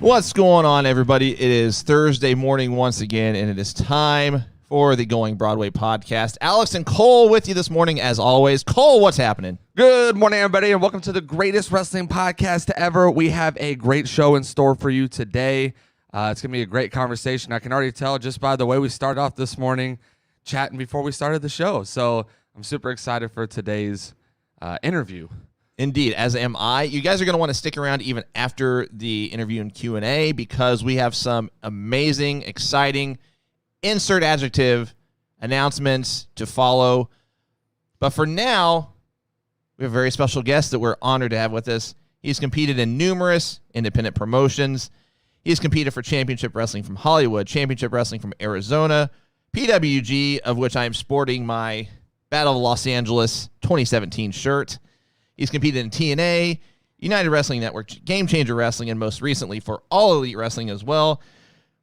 What's going on, everybody? It is Thursday morning once again, and it is time for the Going Broadway Podcast. Alex and Cole with you this morning, as always. Cole, what's happening? Good morning, everybody, and welcome to the greatest wrestling podcast ever. We have a great show in store for you today. It's going to be a great conversation. I can already tell just by the way we started off this morning, chatting before we started the show. So I'm super excited for today's interview. Indeed, as am I. You guys are going to want to stick around even after the interview and Q&A because we have some amazing, exciting, insert adjective announcements to follow. But for now, we have a very special guest that we're honored to have with us. He's competed in numerous independent promotions. He's competed for Championship Wrestling from Hollywood, Championship Wrestling from Arizona, PWG, of which I am sporting my Battle of Los Angeles 2017 shirt. He's competed in TNA, United Wrestling Network, Game Changer Wrestling, and most recently for All Elite Wrestling as well.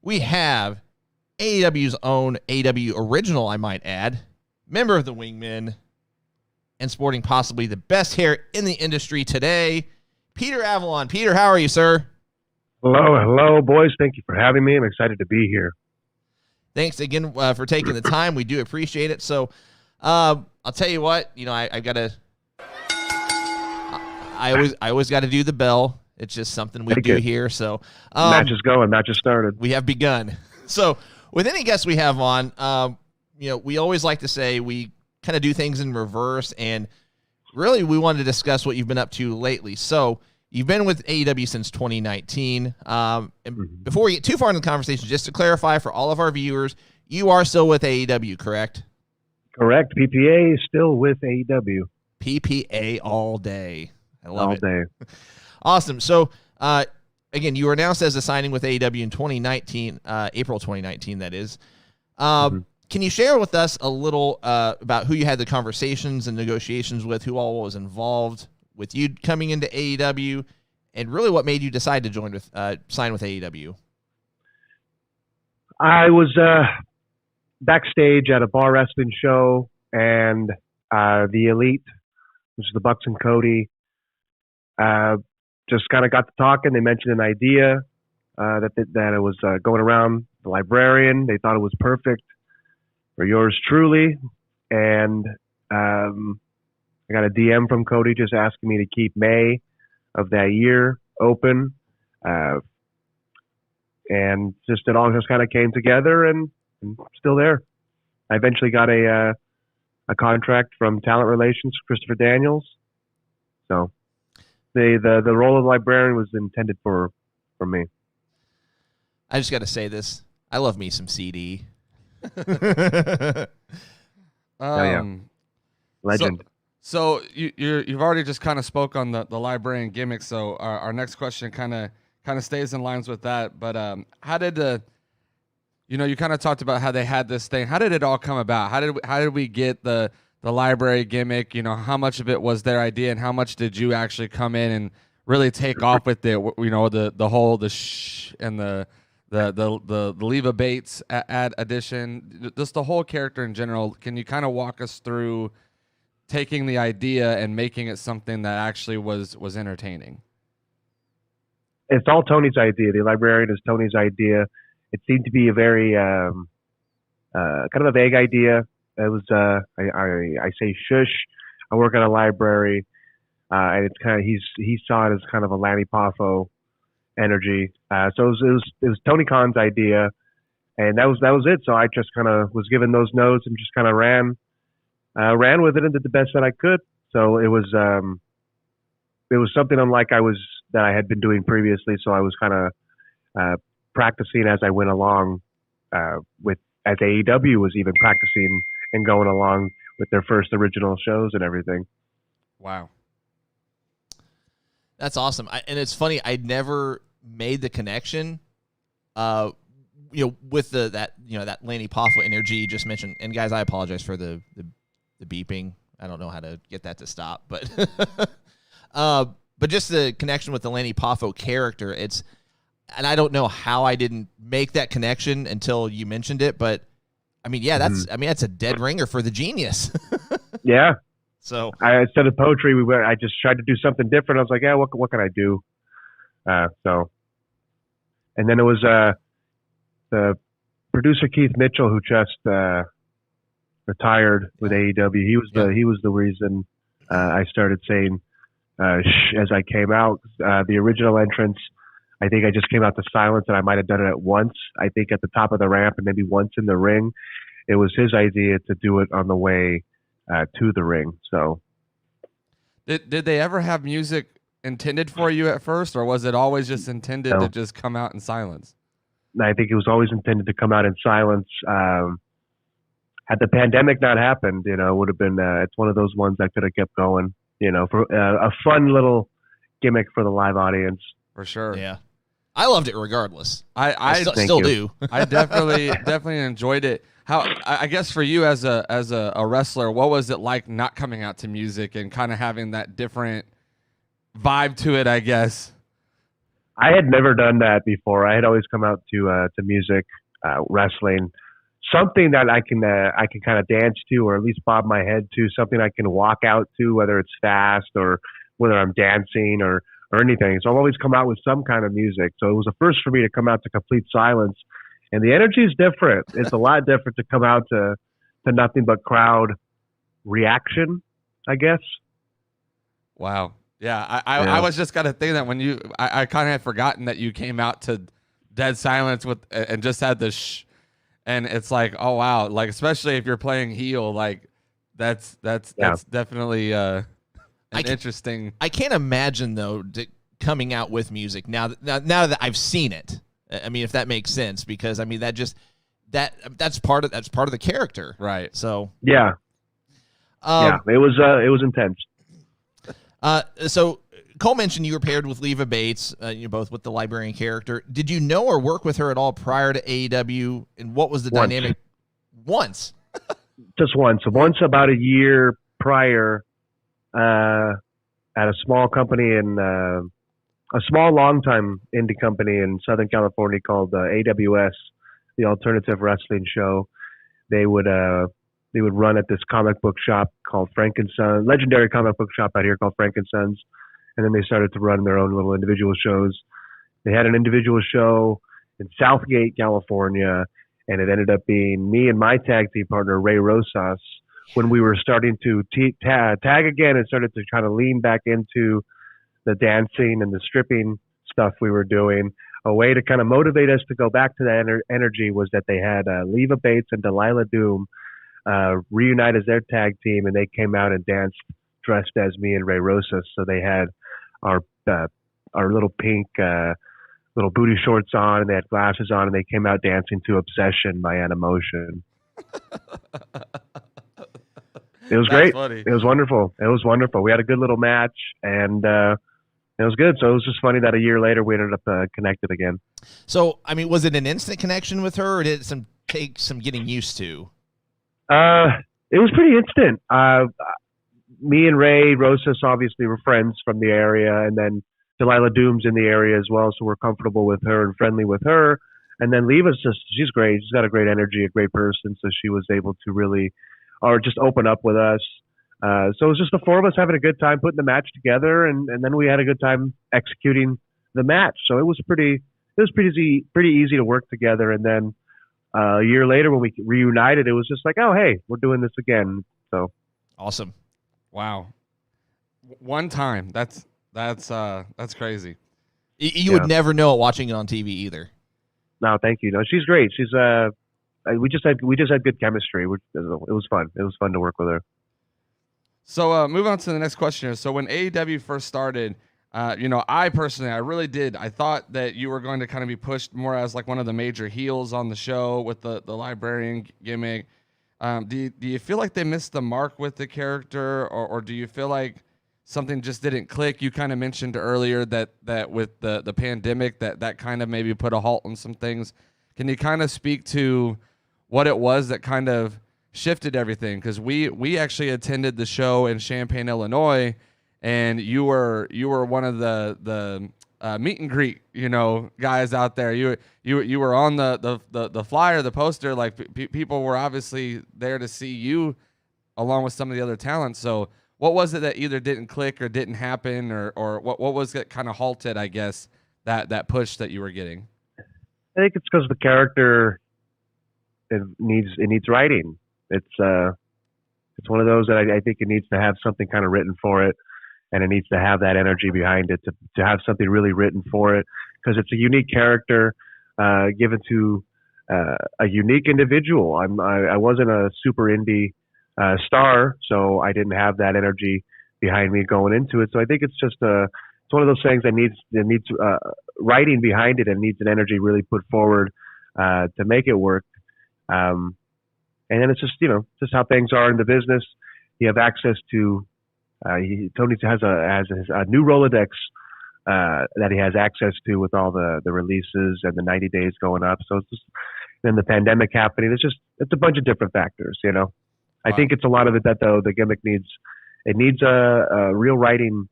We have AEW's own AEW original, I might add, member of the Wingmen, and sporting possibly the best hair in the industry today, Peter Avalon. Peter, how are you, sir? Hello, boys. Thank you for having me. I'm excited to be here. Thanks again for taking the time. We do appreciate it. So I'll tell you what, I've got to... I always got to do the bell. It's just something we do here. So match is going. Match has started. We have begun. So with any guests we have on, we always like to say we kind of do things in reverse, and really we wanted to discuss what you've been up to lately. So you've been with AEW since 2019. And before we get too far into the conversation, just to clarify for all of our viewers, you are still with AEW, correct? Correct. PPA is still with AEW. PPA all day. I love it. All day. Awesome. So, again, you were announced as a signing with AEW in 2019, April 2019, that is. Can you share with us a little about who you had the conversations and negotiations with, who all was involved with you coming into AEW, and really what made you decide to sign with AEW? I was backstage at a bar wrestling show, and the Elite, which is the Bucks and Cody, just kind of got to talking. They mentioned an idea that it was going around the librarian. They thought it was perfect for yours truly. And I got a DM from Cody just asking me to keep May of that year open. And just it all just kind of came together, and I'm still there. I eventually got a contract from Talent Relations, Christopher Daniels. So the role of librarian was intended for me. I just got to say this. I love me some CD. Yeah. Legend. So you've already just kind of spoke on the librarian gimmick. So our next question kind of stays in lines with that. But how did you kind of talked about how they had this thing. How did it all come about? How did we get the library gimmick? How much of it was their idea, and how much did you actually come in and really take off with it? The whole shh and the Leva Bates ad addition, just the whole character in general. Can you kind of walk us through taking the idea and making it something that actually was entertaining? It's all Tony's idea. The librarian is Tony's idea. It seemed to be a very kind of a vague idea. It was I say shush. I work at a library, and it's kind of he saw it as kind of a Lanny Poffo energy. So it was Tony Khan's idea, and that was it. So I just kind of was given those notes and just kind of ran with it and did the best that I could. So it was something unlike that I had been doing previously. So I was kind of practicing as I went along as AEW was even practicing and going along with their first original shows and everything. Wow. That's awesome. And it's funny, I never made the connection with that Lanny Poffo energy you just mentioned. And guys, I apologize for the beeping. I don't know how to get that to stop, but just the connection with the Lanny Poffo character, and I don't know how I didn't make that connection until you mentioned it, but that's a dead ringer for the genius. Yeah. So instead of poetry, I just tried to do something different. I was like, yeah, what can I do? So And then it was the producer Keith Mitchell, who just retired with AEW. He was the reason I started saying shh as I came out. The original entrance, I think I just came out to silence, and I might have done it at once. I think at the top of the ramp and maybe once in the ring. It was his idea to do it on the way to the ring. So, did they ever have music intended for you at first, or was it always just intended to just come out in silence? I think it was always intended to come out in silence. Had the pandemic not happened, it would have been. It's one of those ones that could have kept going. For a fun little gimmick for the live audience. For sure. Yeah. I loved it regardless. I still do. I definitely enjoyed it. I guess for you as a wrestler, what was it like not coming out to music and kind of having that different vibe to it, I guess? I had never done that before. I had always come out to music, wrestling, something that I can kind of dance to, or at least bob my head to, something I can walk out to, whether it's fast or whether I'm dancing or anything. So I've always come out with some kind of music. So it was a first for me to come out to complete silence. And the energy is different. It's a lot different to come out to nothing but crowd reaction, I guess. Wow. Yeah. I was just gonna think that when I kind of had forgotten that you came out to dead silence and just had the shh, and it's like, oh wow, like especially if you're playing heel, like that's definitely interesting. I can't imagine though coming out with music now that I've seen it. I mean, if that makes sense, because I mean that's part of the character, right? So yeah, it was intense. So Cole mentioned you were paired with Leva Bates, both with the librarian character. Did you know or work with her at all prior to AEW? And what was the dynamic? Once, just once. Once about a year prior, at a small company a small, long-time indie company in Southern California called AWS, the Alternative Wrestling Show. They would run at this comic book shop called Frank & Sons, legendary comic book shop out here called Frank & Sons. And then they started to run their own little individual shows. They had an individual show in Southgate, California, and it ended up being me and my tag team partner, Ray Rosas, when we were starting to tag again and started to kind of lean back into the dancing and the stripping stuff we were doing. A way to kind of motivate us to go back to that energy was that they had Leva Bates and Delilah Doom reunite as their tag team, and they came out and danced dressed as me and Ray Rosas. So they had our little pink little booty shorts on, and they had glasses on, and they came out dancing to Obsession by Animotion. It was great. Funny. It was wonderful. We had a good little match, and it was good. So it was just funny that a year later we ended up connected again. So, I mean, was it an instant connection with her, or did it take some getting used to? It was pretty instant. Me and Ray Rosas obviously were friends from the area, and then Delilah Doom's in the area as well, so we're comfortable with her and friendly with her. And then Leva's she's great. She's got a great energy, a great person, so she was able to really, or just open up with us. So it was just the four of us having a good time putting the match together, and then we had a good time executing the match. So it was pretty easy to work together. And then a year later when we reunited, it was just like, oh, hey, we're doing this again. So awesome. Wow. One time. That's crazy. You would never know it watching it on TV either. No, thank you. No, she's great. She's we just had good chemistry. It was fun. It was fun to work with her. So moving on to the next question. So when AEW first started, I personally, I really did. I thought that you were going to kind of be pushed more as like one of the major heels on the show with the librarian gimmick. Do you feel like they missed the mark with the character, or do you feel like something just didn't click? You kind of mentioned earlier that with the pandemic that kind of maybe put a halt on some things. Can you kind of speak to what it was that kind of shifted everything? Because we actually attended the show in Champaign, Illinois, and you were one of the meet and greet guys out there. You were on the flyer, the poster. Like people were obviously there to see you along with some of the other talents. So what was it that either didn't click or didn't happen, or what was it kind of halted, I guess, that push that you were getting? I think it's because the character it needs writing. It's one of those that I think it needs to have something kind of written for it, and it needs to have that energy behind it to have something really written for it, because it's a unique character given to a unique individual. I wasn't a super indie star, so I didn't have that energy behind me going into it. So I think it's just it's one of those things that needs writing behind it and needs an energy really put forward to make it work. And then it's just just how things are in the business. You have access to Tony has a new Rolodex that he has access to with all the releases and the 90 days going up. So it's just then the pandemic happening. It's a bunch of different factors. Wow. I think it's a lot of it that though the gimmick needs a real writing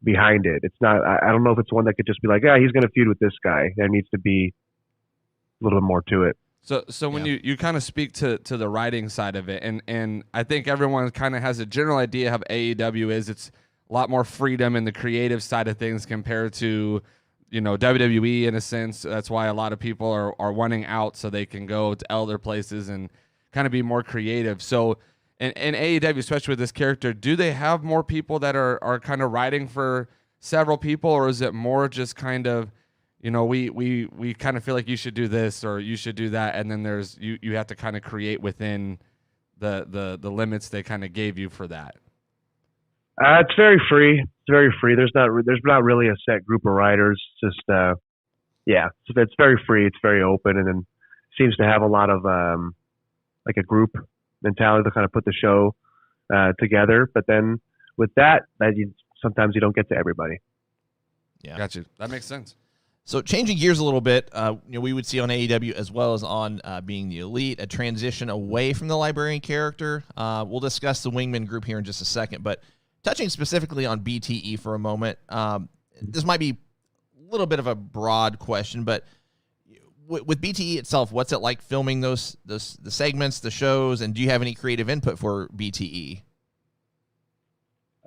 behind it. It's not. I don't know if it's one that could just be like, he's going to feud with this guy. There needs to be a little bit more to it. So when you kind of speak to the writing side of it, and I think everyone kind of has a general idea how AEW is. It's a lot more freedom in the creative side of things compared to WWE in a sense. That's why a lot of people are wanting out so they can go to other places and kind of be more creative. So in AEW, especially with this character, do they have more people that are kind of writing for several people, or is it more just kind of we kind of feel like you should do this or you should do that, and then there's you have to kind of create within the limits they kind of gave you for that? It's very free. It's very free. There's not really a set group of writers. Just it's very free. It's very open, and then seems to have a lot of like a group mentality to kind of put the show together. But then with that sometimes you don't get to everybody. Yeah, got you. That makes sense. So changing gears a little bit, we would see on AEW as well as on Being the Elite a transition away from the librarian character. We'll discuss the Wingman group here in just a second, but touching specifically on BTE for a moment, this might be a little bit of a broad question, but with BTE itself, what's it like filming the segments, the shows, and do you have any creative input for BTE?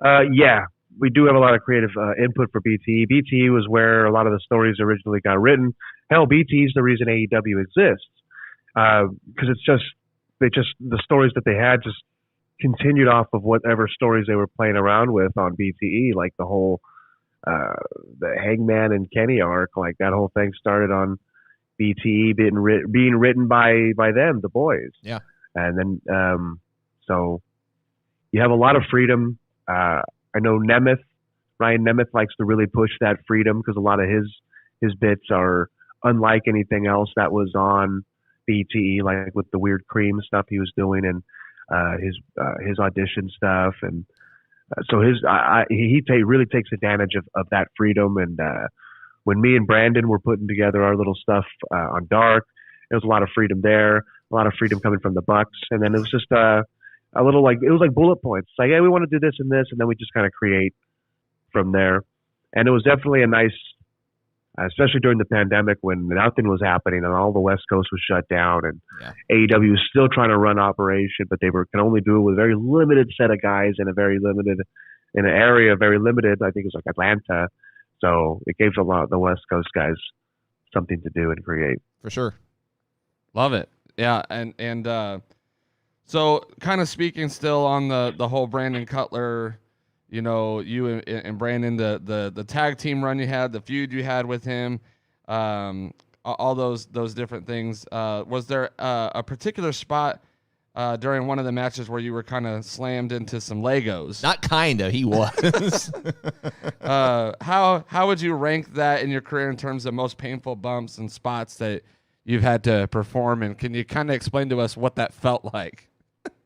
Yeah. We do have a lot of creative input for BTE. BTE was where a lot of the stories originally got written. Hell, BTE is the reason AEW exists, because it's just the stories that they had just continued off of whatever stories they were playing around with on BTE, like the whole the Hangman and Kenny arc. Like that whole thing started on BTE being written by them, the boys. Yeah, and then so you have a lot of freedom. I know Ryan Nemeth likes to really push that freedom because a lot of his bits are unlike anything else that was on BTE, like with the weird cream stuff he was doing and his audition stuff, and so he really takes advantage of that freedom. And when me and Brandon were putting together our little stuff on Dark, there was a lot of freedom there, a lot of freedom coming from the Bucks, and then it was just a little like it was like bullet points. Like, hey, we want to do this and this, and then we just kind of create from there. And it was definitely a nice, especially during the pandemic when nothing was happening and all the West Coast was shut down, and AEW was still trying to run operation, but they can only do it with a very limited set of guys in an area very limited. I think it was like Atlanta, so it gave a lot of the West Coast guys something to do and create. For sure, love it. Yeah, and. So kind of speaking still on the whole Brandon Cutler, you and Brandon, the tag team run you had, the feud you had with him, all those different things. Was there a particular spot during one of the matches where you were kind of slammed into some Legos? Not kind of, he was. How would you rank that in your career in terms of most painful bumps and spots that you've had to perform? And can you kind of explain to us what that felt like?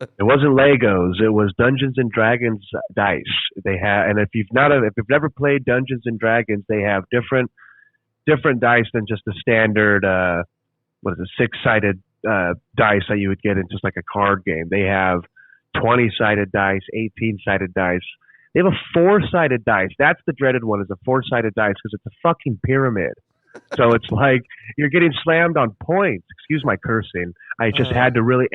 It wasn't Legos. It was Dungeons and Dragons dice. They have, and if you've never played Dungeons and Dragons, they have different dice than just the standard 6-sided dice that you would get in just like a card game. They have 20-sided dice, 18-sided dice. They have a 4-sided dice. That's the dreaded one, is a 4-sided dice, because it's a fucking pyramid. So it's like you're getting slammed on points. Excuse my cursing. I just had to really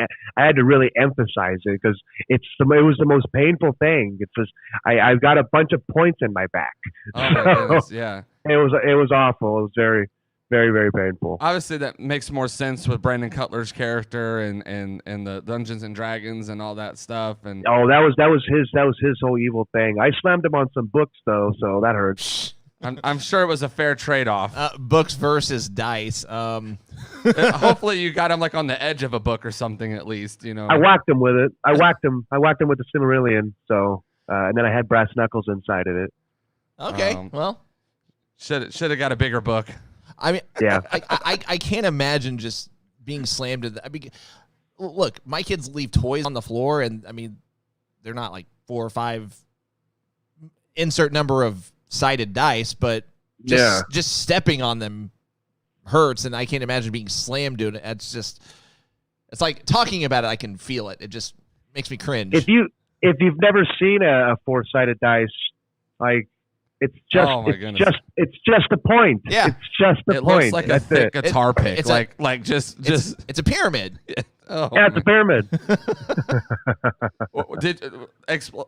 emphasize it because it was the most painful thing. It's just I've got a bunch of points in my back. Oh my goodness, yeah. It was awful. It was very, Very, very painful. Obviously, that makes more sense with Brandon Cutler's character and the Dungeons and Dragons and all that stuff. And Oh, that was his whole evil thing. I slammed him on some books though, so that hurts. I'm sure it was a fair trade-off. Books versus dice. Hopefully, you got him like on the edge of a book or something at least. You know, I whacked him with it. I whacked him with the Silmarillion. So, and then I had brass knuckles inside of it. Okay, well, should have got a bigger book. I mean, Yeah. I can't imagine just being slammed to the. I mean, look, my kids leave toys on the floor, and I mean, they're not like 4 or 5 insert number of sided dice, but just stepping on them hurts, and I can't imagine being slammed to it. It's like talking about it, I can feel it. It just makes me cringe. If you've never seen a 4-sided dice, like it's just it's just a point. Yeah. It's just a it point. Looks like That's a thick it. guitar pick. It's It's a pyramid. Oh, Yeah, it's a pyramid.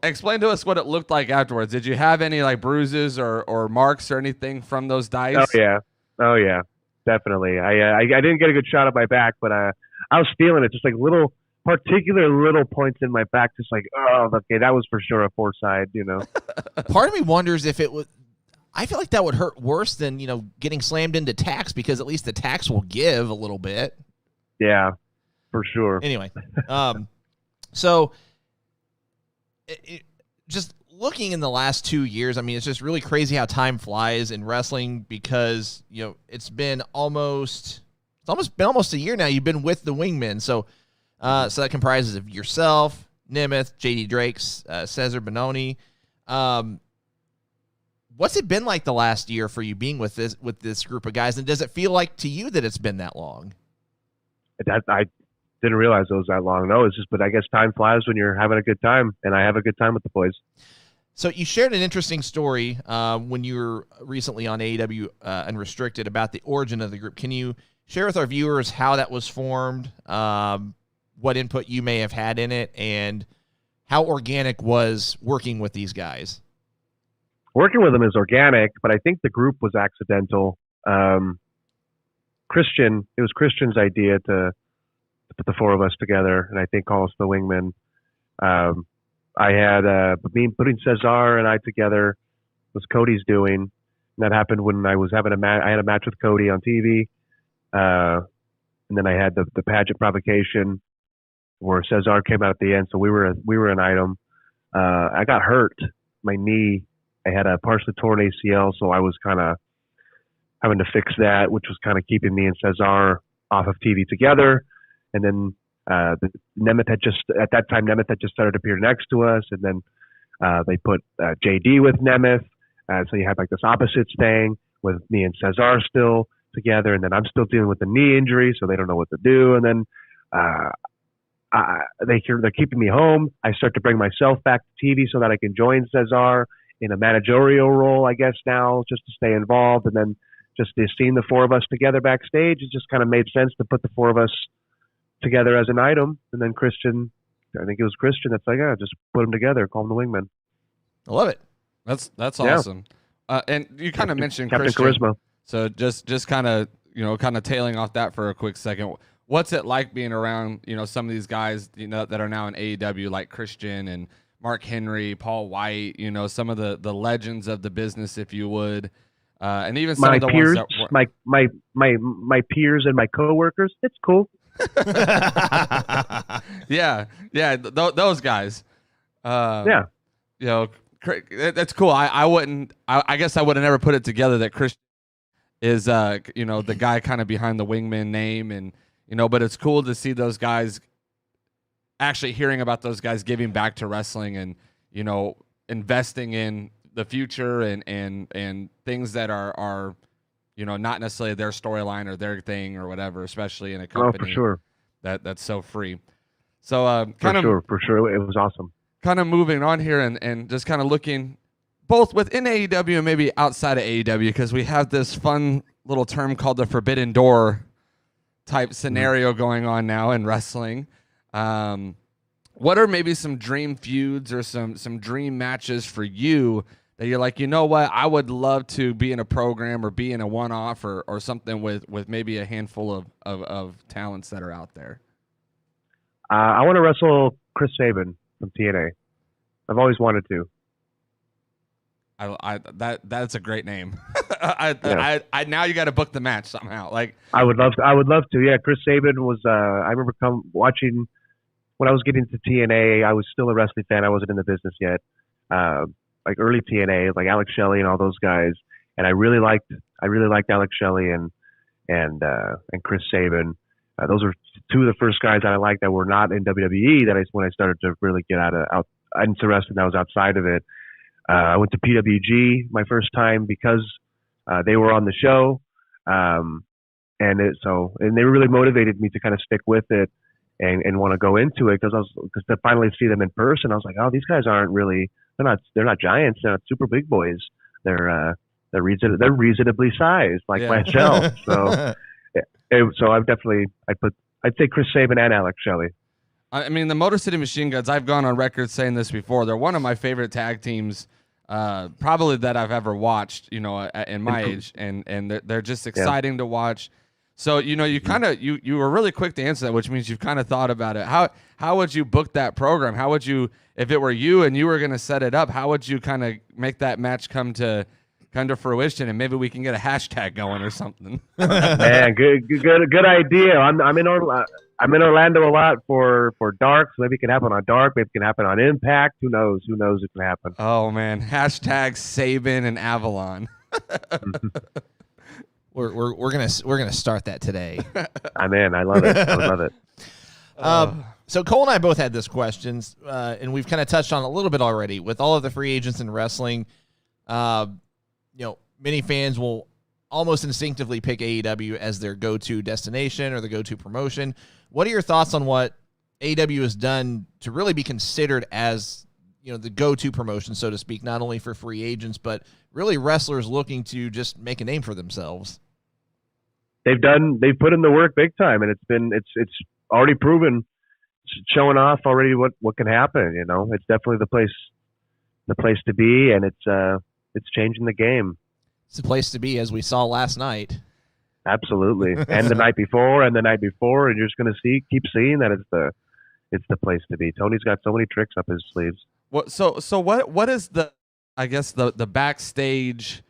Explain to us what it looked like afterwards. Did you have any like bruises or marks or anything from those dice? Oh yeah, definitely. I didn't get a good shot at my back, but I was feeling it, just like particular little points in my back, just like, oh, okay, that was for sure a 4-side, you know. Part of me wonders if it would. I feel like that would hurt worse than getting slammed into tacks, because at least the tacks will give a little bit. Yeah, for sure. Anyway, so just looking in the last 2 years, I mean, it's just really crazy how time flies in wrestling, because it's been almost a year now. You've been with the Wingmen, so that comprises of yourself, Nemeth, JD Drakes, Cesar Bononi. What's it been like the last year for you being with this group of guys, and does it feel like to you that it's been that long? I didn't realize it was that long. No, but I guess time flies when you're having a good time, and I have a good time with the boys. So you shared an interesting story when you were recently on AEW Unrestricted about the origin of the group. Can you share with our viewers how that was formed, what input you may have had in it, and how organic was working with these guys? Working with them is organic, but I think the group was accidental. It was Christian's idea to put the 4 of us together, and I think call us the Wingmen. I had putting Cesar and I together was Cody's doing. And that happened when I was having I had a match with Cody on TV, and then I had the pageant provocation where Cesar came out at the end. So we were an item. I got hurt, my knee. I had a partially torn ACL, so I was kind of having to fix that, which was kind of keeping me and Cesar off of TV together. And then Nemeth had just started to appear next to us, and then they put JD with Nemeth, so you had like this opposites thing with me and Cesar still together, and then I'm still dealing with the knee injury, so they don't know what to do. And then they're keeping me home. I start to bring myself back to TV so that I can join Cesar in a managerial role, I guess now, just to stay involved. And then just seeing the 4 of us together backstage, it just kind of made sense to put the 4 of us together as an item. And then Christian, I think it was Christian that's like, just put them together, call them the Wingmen. I love it. That's awesome. And you kind of mentioned Captain Christian. Charisma. So just kind of tailing off that for a quick second. What's it like being around, some of these guys, that are now in AEW, like Christian and Mark Henry, Paul White, some of the legends of the business, if you would, and even some of the peers, ones that my peers and my coworkers. It's cool. yeah, those guys. Yeah, that's cool. I guess I would have never put it together that Christian is the guy kind of behind the Wingman name, and but it's cool to see those guys. Actually hearing about those guys giving back to wrestling and, investing in the future and things that are, not necessarily their storyline or their thing or whatever, especially in a company for sure. that's so free. So for sure. It was awesome. Kind of moving on here and just kind of looking both within AEW and maybe outside of AEW, because we have this fun little term called the Forbidden Door type scenario going on now in wrestling. What are maybe some dream feuds or some dream matches for you that you're like, you know what, I would love to be in a program or be in a one-off or something with maybe a handful of talents that are out there? I want to wrestle Chris Sabin from TNA. I've always wanted to. That's a great name. I now you got to book the match somehow. Like I would love to. Yeah, Chris Sabin was. I remember watching when I was getting to TNA. I was still a wrestling fan. I wasn't in the business yet. Like early TNA, like Alex Shelley and all those guys. And I really liked Alex Shelley and Chris Sabin. Those are two of the first guys that I liked that were not in WWE. When I started to really get out interested. I was outside of it. I went to PWG my first time because they were on the show, and they really motivated me to kind of stick with it and want to go into it because to finally see them in person, I was like, oh, these guys aren't really they're not giants, they're not super big boys, they're reasonably sized like myself. So I'd say Chris Sabin and Alex Shelley. I mean, the Motor City Machine Guns, I've gone on record saying this before. They're one of my favorite tag teams, probably that I've ever watched, in my age. And they're just exciting to watch. So, you were really quick to answer that, which means you've kind of thought about it. How would you book that program? How would you, if it were you and you were going to set it up, how would you kind of make that match come to fruition, and maybe we can get a hashtag going or something? Man, good idea. I'm in Orlando a lot for Dark, so maybe it can happen on Dark, maybe it can happen on Impact. Who knows? It can happen. Oh man, hashtag Sabin and Avalon. We're gonna start that today. I'm in. I love it. I love it. So Cole and I both had this questions, and we've kind of touched on it a little bit already with all of the free agents in wrestling. Many fans will almost instinctively pick AEW as their go-to destination or the go-to promotion. What are your thoughts on what AEW has done to really be considered as, the go-to promotion, so to speak, not only for free agents, but really wrestlers looking to just make a name for themselves? They've put in the work big time, and it's already proven, showing off already what can happen. It's definitely the place to be, and it's changing the game. It's the place to be, as we saw last night. Absolutely, and the night before, and you're just going to keep seeing that it's the place to be. Tony's got so many tricks up his sleeves. So what is the backstage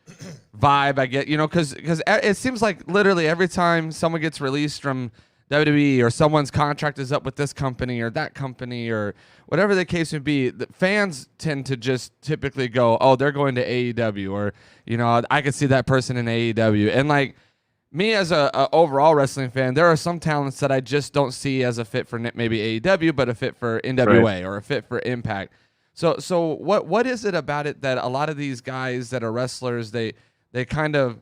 vibe? I get, because it seems like literally every time someone gets released from WWE or someone's contract is up with this company or that company or whatever the case may be, the fans tend to just typically go, oh, they're going to AEW, or I could see that person in AEW. And like me as a overall wrestling fan, there are some talents that I just don't see as a fit for maybe AEW, but a fit for NWA right, or a fit for Impact. So what is it about it that a lot of these guys that are wrestlers, they kind of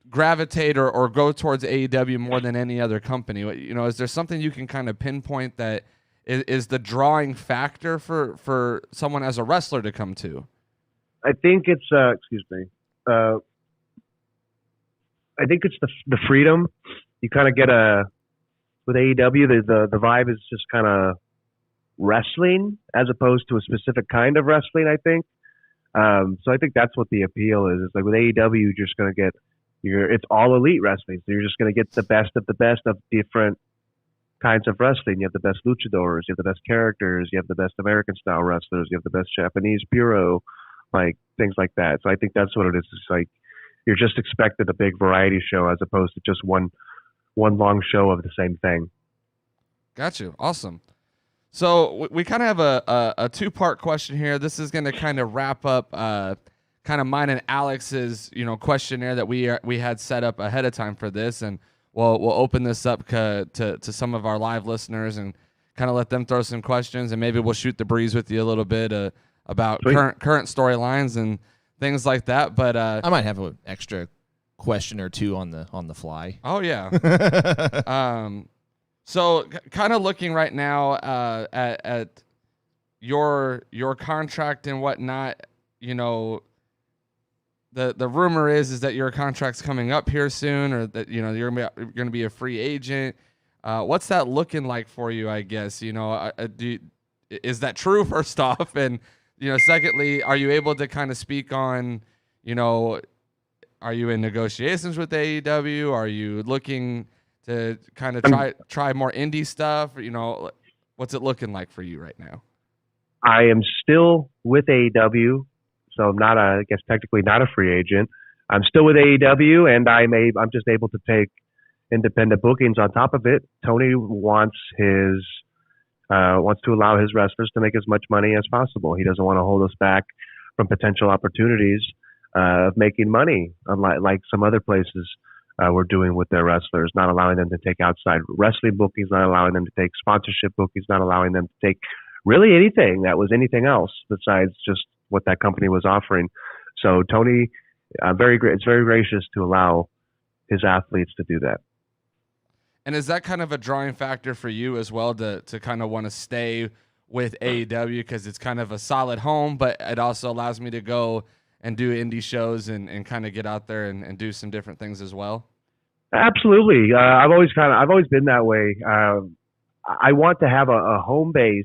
gravitate or go towards AEW more than any other company? Is there something you can kind of pinpoint that is the drawing factor for someone as a wrestler to come to? I think it's I think it's the freedom you kind of get with AEW. The vibe is just kind of wrestling as opposed to a specific kind of wrestling, I think. So I think that's what the appeal is. It's like with AEW, you're just going to get it's all elite wrestling. So you're just going to get the best of different kinds of wrestling. You have the best luchadors, you have the best characters, you have the best American style wrestlers, you have the best Japanese puro, like things like that. So I think that's what it is. It's like you're just expected a big variety show as opposed to just one long show of the same thing. Got you. Awesome. So we kind of have a two-part question here. This is going to kind of wrap up kind of mine and Alex's questionnaire that we had set up ahead of time for this, and we'll open this up to some of our live listeners and kind of let them throw some questions, and maybe we'll shoot the breeze with you a little bit about current storylines and things like that. But I might have an extra question or two on the fly. Oh yeah. So kind of looking right now at your contract and whatnot, the rumor is that your contract's coming up here soon, or that you're going to be a free agent. What's that looking like for you? I guess is that true? First off, and secondly, are you able to kind of speak on, are you in negotiations with AEW? Are you looking to kind of try more indie stuff? What's it looking like for you right now? I am still with AEW, so I'm not I guess technically not a free agent. I'm still with AEW, and I'm just able to take independent bookings on top of it. Tony wants to allow his wrestlers to make as much money as possible. He doesn't want to hold us back from potential opportunities of making money, unlike some other places we're doing with their wrestlers, not allowing them to take outside wrestling bookings, not allowing them to take sponsorship bookings, not allowing them to take really anything that was anything else besides just what that company was offering. So Tony, it's very gracious to allow his athletes to do that. And is that kind of a drawing factor for you as well to kind of want to stay with AEW because it's kind of a solid home, but it also allows me to go and do indie shows and kind of get out there and do some different things as well? Absolutely. I've always been that way. I want to have a home base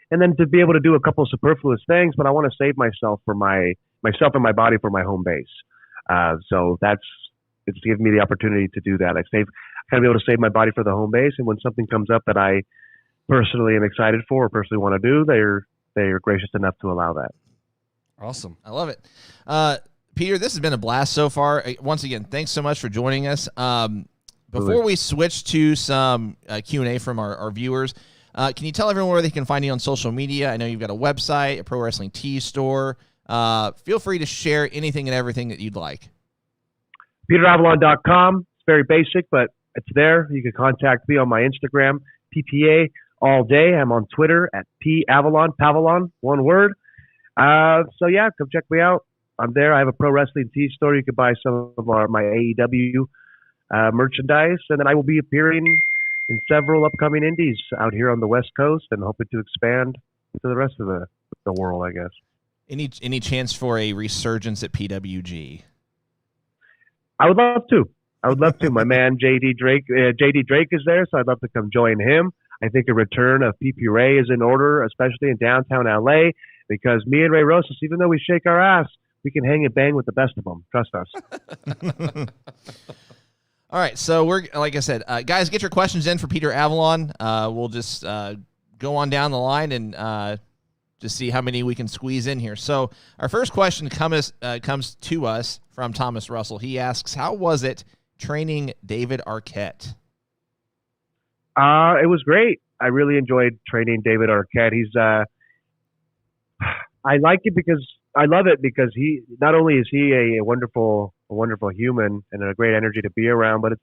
and then to be able to do a couple of superfluous things, but I want to save myself and my body for my home base. So it's given me the opportunity to do that. I kind of be able to save my body for the home base. And when something comes up that I personally am excited for or personally want to do, they're gracious enough to allow that. Awesome. I love it. Peter, this has been a blast so far. Once again, thanks so much for joining us. Before we switch to some Q&A from our viewers, can you tell everyone where they can find you on social media? I know you've got a website, a pro wrestling tee store. Feel free to share anything and everything that you'd like. PeterAvalon.com. It's very basic, but it's there. You can contact me on my Instagram, PPA all day. I'm on Twitter at Pavalon, one word. So yeah, come check me out. I'm there. I have a pro wrestling tee store. You can buy some of my AEW merchandise, and then I will be appearing in several upcoming indies out here on the West Coast, and hoping to expand to the rest of the world, I guess. Any chance for a resurgence at PWG? I would love to. My man JD Drake is there, so I'd love to come join him. I think a return of PP Ray is in order, especially in downtown LA, because me and Ray Rosas, even though we shake our ass, we can hang and bang with the best of them. Trust us. All right, so we're, like I said, guys, get your questions in for Peter Avalon. We'll just go on down the line and just see how many we can squeeze in here. So our first question comes to us from Thomas Russell. He asks, how was it training David Arquette? It was great. I really enjoyed training David Arquette. I like it because I love it because he not only is he a wonderful human and a great energy to be around, but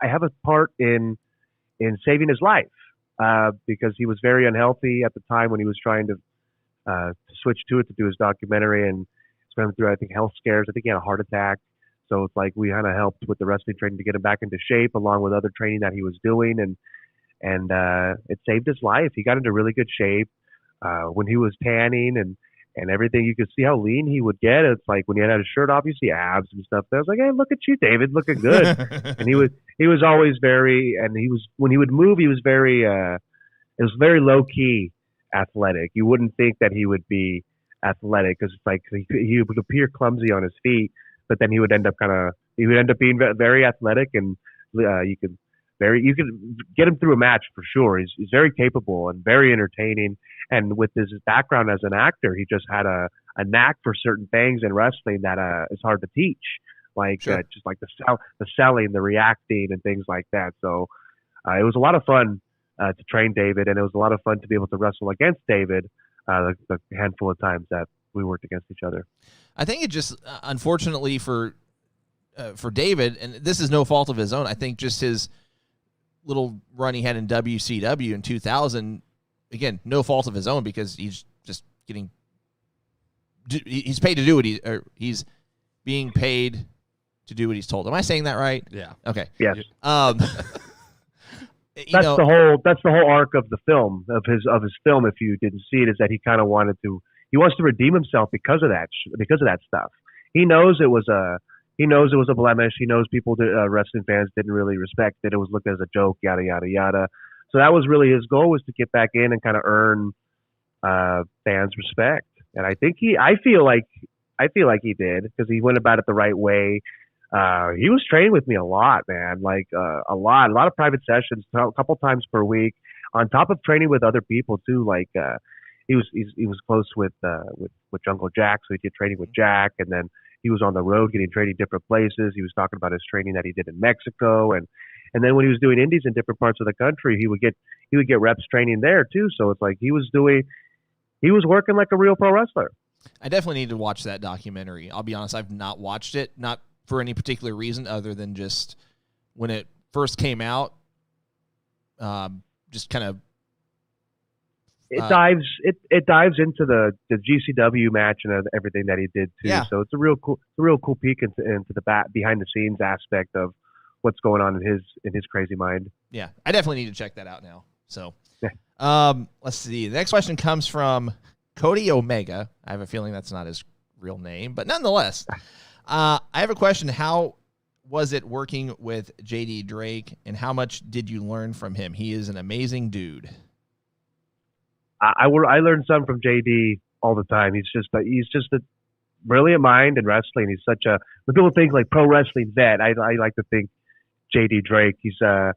I have a part in saving his life because he was very unhealthy at the time when he was trying to switch to do his documentary, and went through, I think, health scares. I think he had a heart attack. So it's like we kind of helped with the wrestling training to get him back into shape, along with other training that he was doing, and it saved his life. He got into really good shape when he was tanning and everything. You could see how lean he would get. It's like when he had his shirt off, you see abs and stuff. I was like, hey, look at you, David, looking good. And he was always when he would move, he was very it was very low key athletic. You wouldn't think that he would be athletic because it's like he would appear clumsy on his feet, but then he would end up being very athletic, and you could get him through a match for sure. He's very capable and very entertaining, and with his background as an actor, he just had a knack for certain things in wrestling that is hard to teach, like sure. Just like the selling, the reacting, and things like that. So it was a lot of fun to train David, and it was a lot of fun to be able to wrestle against David the handful of times that we worked against each other. I think it just, unfortunately for David, and this is no fault of his own, I think just his little run he had in WCW in 2000, again, no fault of his own because he's just he's paid to do what he's being paid to do what he's told. Am I saying that right? Yeah. Okay. Yes. That's the whole arc of the film, of his film. If you didn't see it, is that he kind of he wants to redeem himself because of that stuff. He knows it was a blemish. He knows people, wrestling fans, didn't really respect it. It was looked at as a joke, yada yada yada. So that was really his goal, was to get back in and kind of earn fans respect. And I think I feel like he did, because he went about it the right way. He was training with me a lot, man. Like a lot of private sessions, a couple times per week, on top of training with other people too. Like he was close with Jungle Jack, so he did training with Jack, and then he was on the road getting training different places. He was talking about his training that he did in Mexico, and then when he was doing indies in different parts of the country, he would get reps training there too. So it's like he was working like a real pro wrestler. I definitely need to watch that documentary. I'll be honest, I've not watched it, not for any particular reason other than just when it first came out, just kind of. It dives into the GCW match and everything that he did too. Yeah. So it's a real cool peek into the behind the scenes aspect of what's going on in his crazy mind. Yeah, I definitely need to check that out now. So, let's see. The next question comes from Cody Omega. I have a feeling that's not his real name, but nonetheless, I have a question. How was it working with JD Drake, and how much did you learn from him? He is an amazing dude. I learned something from JD all the time. He's just a brilliant mind in wrestling. He's such a, when people think like pro wrestling vet, I like to think JD Drake. He's a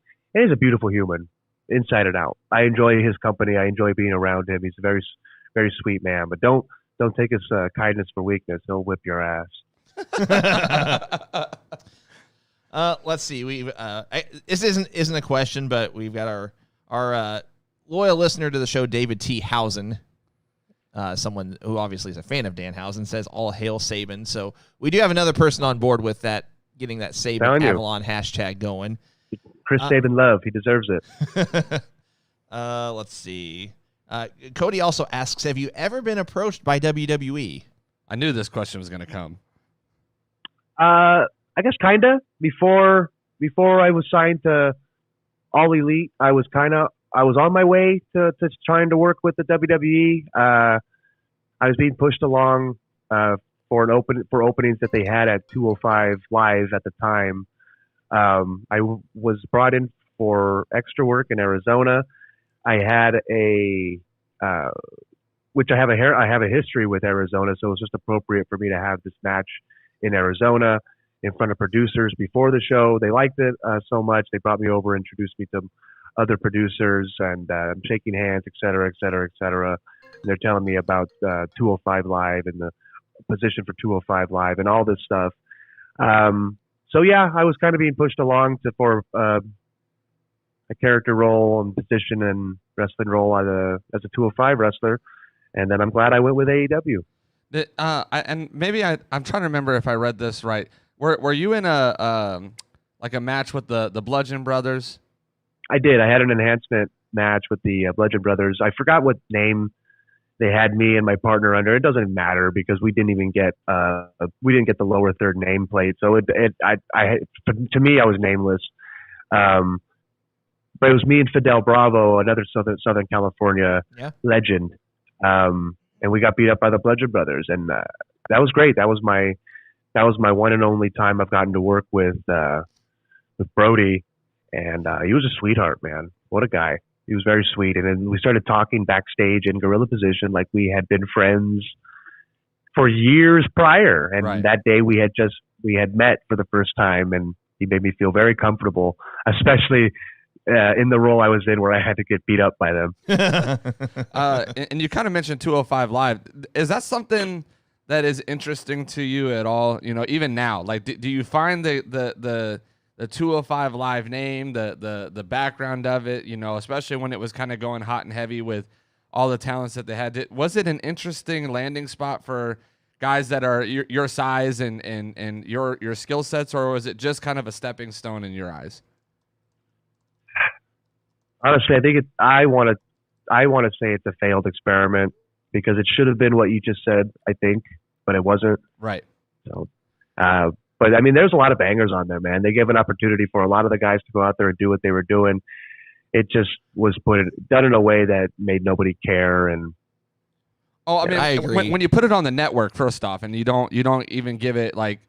beautiful human, inside and out. I enjoy his company. I enjoy being around him. He's a very, very sweet man. But don't take his kindness for weakness. He'll whip your ass. Let's see. This isn't a question, but we've got our loyal listener to the show, David T. Housen, someone who obviously is a fan of Danhausen, says all hail Saban. So we do have another person on board with that, getting that Saban Avalon hashtag going. Chris Saban love. He deserves it. Let's see. Cody also asks, have you ever been approached by WWE? I knew this question was going to come. I guess kind of. Before I was signed to All Elite, I was on my way to trying to work with the WWE. I was being pushed along for openings that they had at 205 Live at the time. I was brought in for extra work in Arizona. I had which I have a history with Arizona, so it was just appropriate for me to have this match in Arizona in front of producers before the show. They liked it so much, they brought me over, introduced me to other producers, and I'm shaking hands, et cetera, et cetera, et cetera. And they're telling me about 205 Live and the position for 205 Live and all this stuff. So yeah, I was kind of being pushed along for a character role and position and wrestling role as a 205 wrestler, and then I'm glad I went with AEW. And maybe I'm trying to remember if I read this right. Were you in a match with the Bludgeon Brothers? I did. I had an enhancement match with the Bludgeon Brothers. I forgot what name they had me and my partner under. It doesn't matter because we didn't even get the lower third nameplate. So to me, I was nameless. But it was me and Fidel Bravo, another Southern California legend. And we got beat up by the Bludgeon Brothers, and that was great. That was my one and only time I've gotten to work with Brody. And he was a sweetheart, man. What a guy. He was very sweet. And then we started talking backstage in gorilla position like we had been friends for years prior. And that day we had met for the first time, and he made me feel very comfortable, especially in the role I was in where I had to get beat up by them. And you kind of mentioned 205 Live. Is that something that is interesting to you at all? You know, even now, like, do you find the 205 Live name, the background of it, you know, especially when it was kind of going hot and heavy with all the talents that they had, was it an interesting landing spot for guys that are your size and your skill sets, or was it just kind of a stepping stone in your eyes? Honestly, I think I want to say it's a failed experiment because it should have been what you just said, I think, but it wasn't. Right. So, but I mean, there's a lot of bangers on there, man. They gave an opportunity for a lot of the guys to go out there and do what they were doing. It just was done in a way that made nobody care. And I mean, I agree. When you put it on the network, first off, and you don't even give it like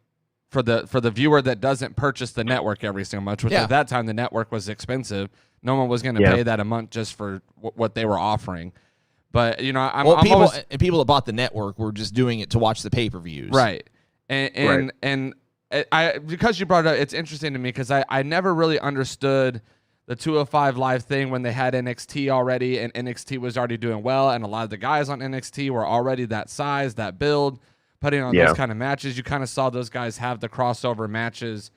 for the viewer that doesn't purchase the network every single month, which at that time the network was expensive. No one was going to pay that a month just for what they were offering. But I'm people always, and people that bought the network were just doing it to watch the pay-per-views. right. And I because you brought it up, it's interesting to me because I never really understood the 205 Live thing when they had NXT already, and NXT was already doing well, and a lot of the guys on NXT were already that size, that build, putting on those kind of matches. You kind of saw those guys have the crossover matches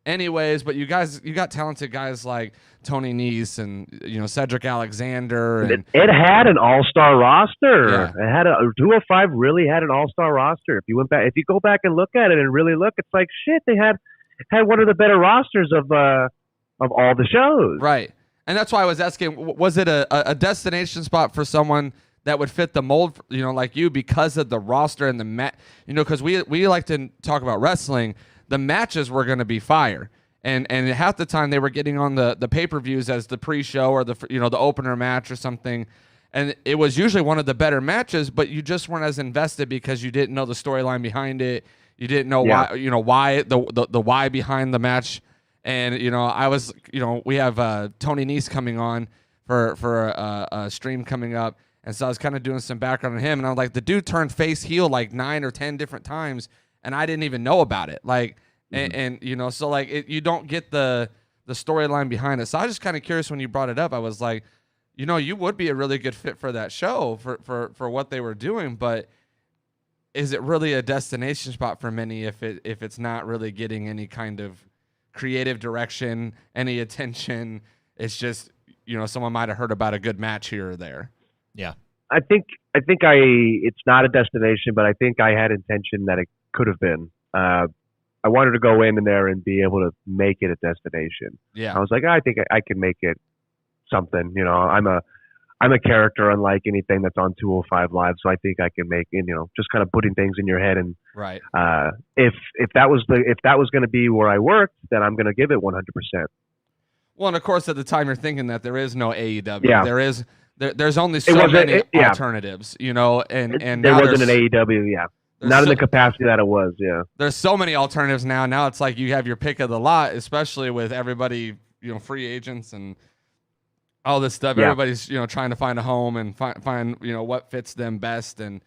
anyways, but you got talented guys like Tony Nese and Cedric Alexander, and it had an all-star roster. Yeah. It had 205 really had an all-star roster. If you go back and look at it and really look, it's like shit. They had one of the better rosters of all the shows. Right. And that's why I was asking, was it a destination spot for someone that would fit the mold, like you, because of the roster and the because we like to talk about wrestling. The matches were going to be fire. And half the time they were getting on the pay-per-views as the pre-show or the opener match or something. And it was usually one of the better matches, but you just weren't as invested because you didn't know the storyline behind it. You didn't know why the why behind the match. And I was we have Tony Nese coming on for a stream coming up, and so I was kind of doing some background on him, and I was like, the dude turned face heel like 9 or 10 different times, and I didn't even know about it. Like, and so like you don't get the storyline behind it. So I was just kind of curious when you brought it up. I was like, you would be a really good fit for that show for what they were doing, but is it really a destination spot for many if it's not really getting any kind of creative direction, any attention? It's just someone might have heard about a good match here or there. Yeah, I think it's not a destination, but I think I had intention that it could have been. I wanted to go in there and be able to make it a destination. Yeah, I was like, I think I can make it something. I'm a character unlike anything that's on 205 Live, so I think I can make just kind of putting things in your head. And right, if that was going to be where I worked, then I'm going to give it 100%. Well, and of course, at the time you're thinking that there is no AEW. Yeah. There's only so many alternatives, and there wasn't an AEW. Yeah. Not in the capacity that it was, yeah. There's so many alternatives now. Now it's like you have your pick of the lot, especially with everybody, free agents and all this stuff. Yeah. Everybody's, trying to find a home and find what fits them best and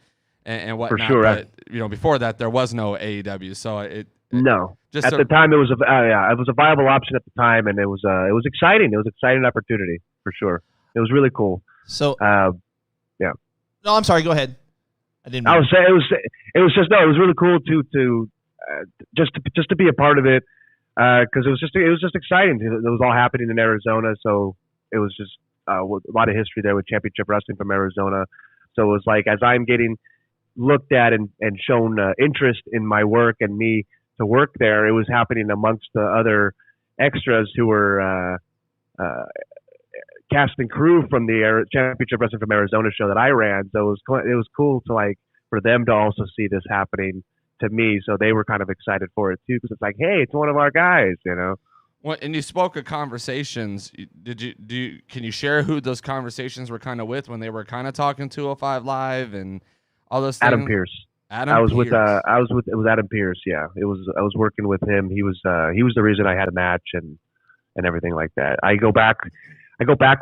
whatnot. For sure. But, before that, there was no AEW. So no. At the time, it was a viable option at the time, and it was exciting. It was an exciting opportunity for sure. It was really cool. So, yeah. No, I'm sorry. Go ahead. I didn't. I would say it was really cool to just to be a part of it because it was just exciting. It was all happening in Arizona, so it was just a lot of history there with Championship Wrestling from Arizona. So it was like as I'm getting looked at and shown interest in my work and me to work there, it was happening amongst the other extras who were cast and crew from the Championship Wrestling from Arizona show that I ran. So it was cool to for them to also see this happening to me. So they were kind of excited for it too, because it's like, hey, it's one of our guys, Well, and you spoke of conversations. Can you share who those conversations were kind of with when they were kind of talking 205 Live and all those things? Adam Pearce. It was Adam Pearce. Yeah, I was working with him. He was the reason I had a match and everything like that. I go back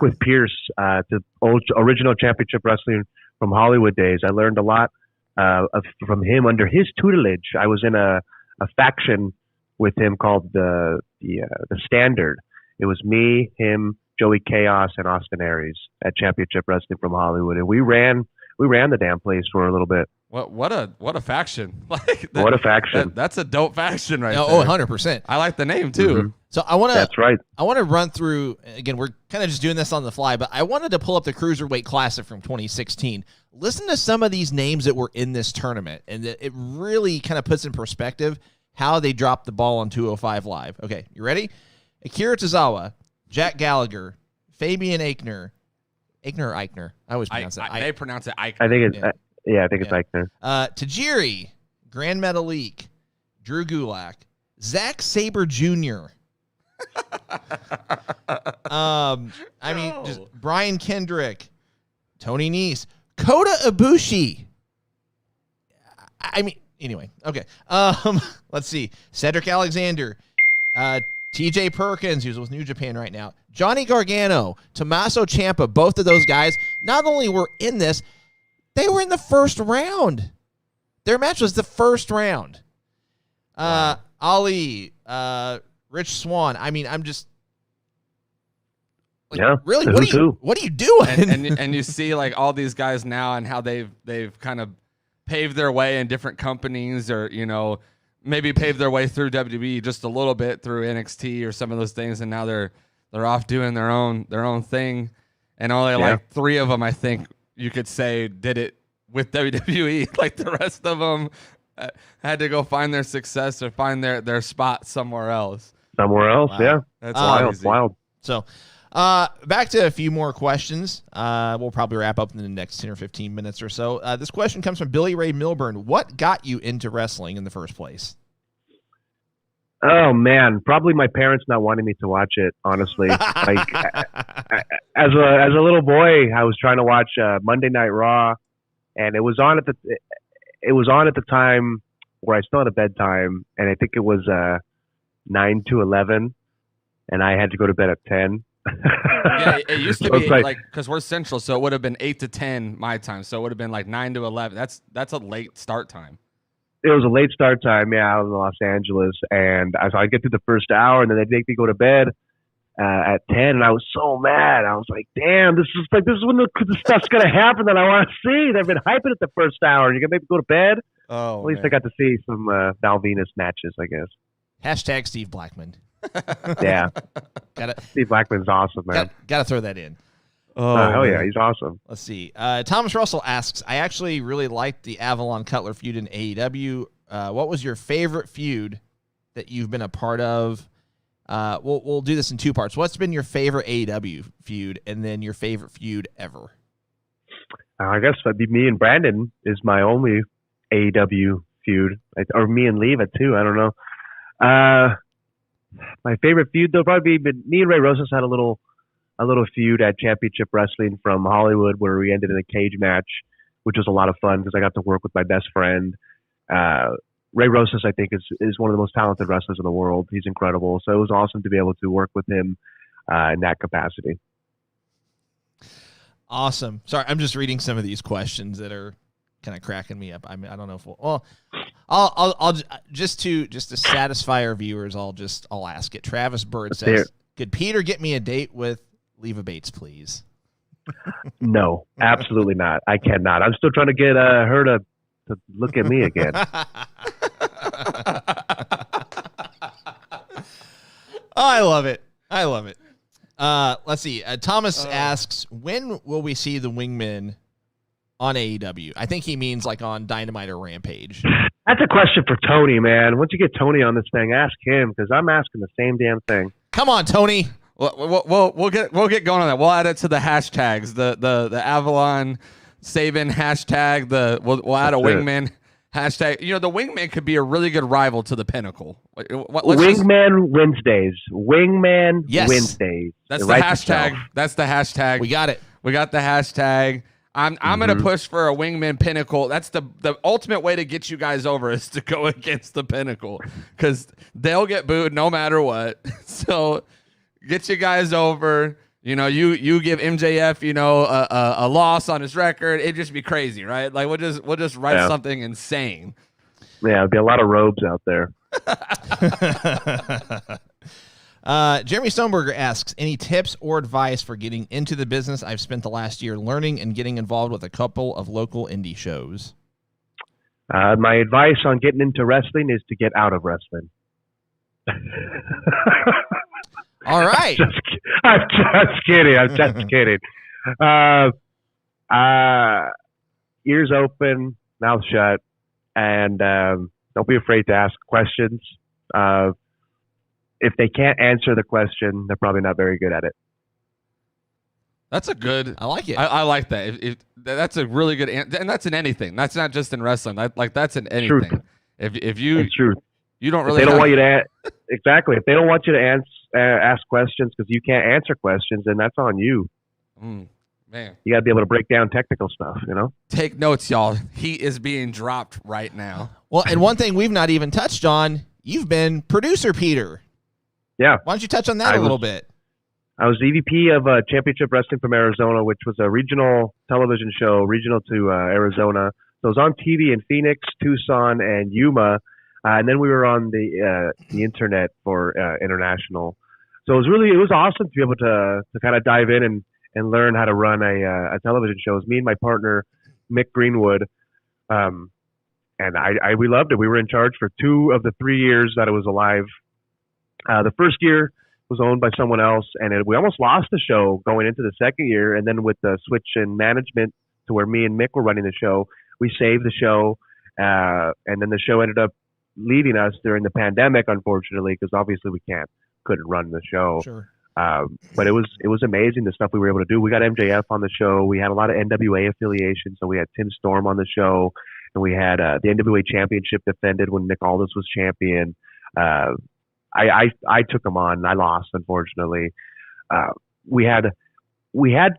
with Pierce to original Championship Wrestling from Hollywood days. I learned a lot from him under his tutelage. I was in a faction with him called the Standard. It was me, him, Joey Chaos, and Austin Aries at Championship Wrestling from Hollywood, and we ran the damn place for a little bit. What a faction! What a faction! That's a dope faction, right? Oh, there. 100%. I like the name too. Mm-hmm. So I want to. That's right. I want to run through again. We're kind of just doing this on the fly, but I wanted to pull up the Cruiserweight Classic from 2016. Listen to some of these names that were in this tournament, and it really kind of puts in perspective how they dropped the ball on 205 Live. Okay, you ready? Akira Tozawa, Jack Gallagher, Fabian Aichner. Aichner or Eichner? I always pronounce it. They pronounce it Eichner. I think it's it's Eichner. Tajiri, Grand Metalik, Drew Gulak, Zack Sabre Jr. Just Brian Kendrick, Tony Nese, Kota Ibushi. Anyway, okay. Let's see. Cedric Alexander, TJ Perkins, who's with New Japan right now, Johnny Gargano, Tommaso Ciampa. Both of those guys not only were in this, They were in the first round. Their match was the first round. Ali, Rich Swann. I mean, I'm just like, really, what are you doing? And you see like all these guys now and how they've kind of paved their way in different companies, or maybe paved their way through WWE just a little bit through NXT or some of those things, and now they're off doing their own thing. And only like 3 of them, I think you could say, did it with WWE. Like the rest of them had to go find their success or find their spot somewhere else. Wow. Yeah. That's wild. So, back to a few more questions. We'll probably wrap up in the next 10 or 15 minutes or so. This question comes from Billy Ray Milburn. What got you into wrestling in the first place? Oh man, probably my parents not wanting me to watch it. Honestly, like as a little boy, I was trying to watch Monday Night Raw, and it was on at the time where I still had a bedtime, and I think it was 9 to 11, and I had to go to bed at 10. Yeah, it used to be like because we're Central, so it would have been 8 to 10 my time, so it would have been like 9 to 11. That's a late start time. It was a late start time, out in Los Angeles, and so I get through the first hour, and then they'd make me go to bed at 10, and I was so mad. I was like, "Damn, this is when the stuff's gonna happen that I want to see. They've been hyping it the first hour, and you're gonna make me go to bed." Oh, at least I got to see some Val Venus matches, I guess. Hashtag Steve Blackman. Yeah, Steve Blackman's awesome, man. Gotta throw that in. Oh yeah, he's awesome. Let's see. Thomas Russell asks, I actually really liked the Avalon Cutler feud in AEW. What was your favorite feud that you've been a part of? We'll do this in 2 parts. What's been your favorite AEW feud, and then your favorite feud ever? I guess that'd be me and Brandon is my only AEW feud, or me and Leva too. I don't know. My favorite feud though probably be me and Ray Rosas had a little feud at Championship Wrestling from Hollywood where we ended in a cage match, which was a lot of fun because I got to work with my best friend. Ray Rosas, I think, is one of the most talented wrestlers in the world. He's incredible. So it was awesome to be able to work with him in that capacity. Awesome. Sorry, I'm just reading some of these questions that are kind of cracking me up. I mean, I don't know if I'll just to satisfy our viewers, I'll ask it. Travis Bird says, "Could Peter get me a date with Leva Bates, please?" No, absolutely not. I cannot. I'm still trying to get her to look at me again. I love it. Let's see. Thomas asks, when will we see the Wingmen on AEW? I think he means like on Dynamite or Rampage. That's a question for Tony, man. Once you get Tony on this thing, ask him because I'm asking the same damn thing. Come on, Tony. We'll get going on that. We'll add it to the hashtags. The Avalon Saban hashtag. We'll add a Wingman hashtag. The Wingman could be a really good rival to the Pinnacle. Wingman Wednesdays. Wingman Wednesdays. That's the hashtag. That's the hashtag. We got it. We got the hashtag. I'm gonna push for a Wingman Pinnacle. That's the ultimate way to get you guys over is to go against the Pinnacle because they'll get booed no matter what. So get you guys over. You give MJF a loss on his record. It'd just be crazy, right? Like we'll just write something insane. Yeah, there'd be a lot of robes out there. Jeremy Stoneberger asks, any tips or advice for getting into the business? I've spent the last year learning and getting involved with a couple of local indie shows. My advice on getting into wrestling is to get out of wrestling. All right. I'm just kidding. Ears open, mouth shut, and don't be afraid to ask questions. If they can't answer the question, they're probably not very good at it. That's a good. I like it. I like that. That's a really good answer, and that's in anything. That's not just in wrestling. That's in anything. Truth. If you, it's truth. You don't really. If they don't want you to exactly. If they don't want you to ask questions because you can't answer questions, then that's on you. Man, you got to be able to break down technical stuff. Take notes, y'all. He is being dropped right now. Well, and one thing we've not even touched on, you've been producer Peter. Yeah. Why don't you touch on that a little bit? I was the EVP of Championship Wrestling from Arizona, which was a regional television show, regional to Arizona. So it was on TV in Phoenix, Tucson, and Yuma, and then we were on the internet for international. So it was awesome to be able to kind of dive in and learn how to run a television show. It was me and my partner Mick Greenwood, and we loved it. We were in charge for 2 of the 3 years that it was alive. The first year was owned by someone else, and we almost lost the show going into the second year. And then with the switch in management to where me and Mick were running the show, we saved the show. And then the show ended up leaving us during the pandemic, unfortunately, because obviously we couldn't run the show. Sure. But it was amazing, the stuff we were able to do. We got MJF on the show. We had a lot of NWA affiliation. So we had Tim Storm on the show, and we had the NWA Championship defended when Nick Aldis was champion. I took him on, and I lost, unfortunately. We had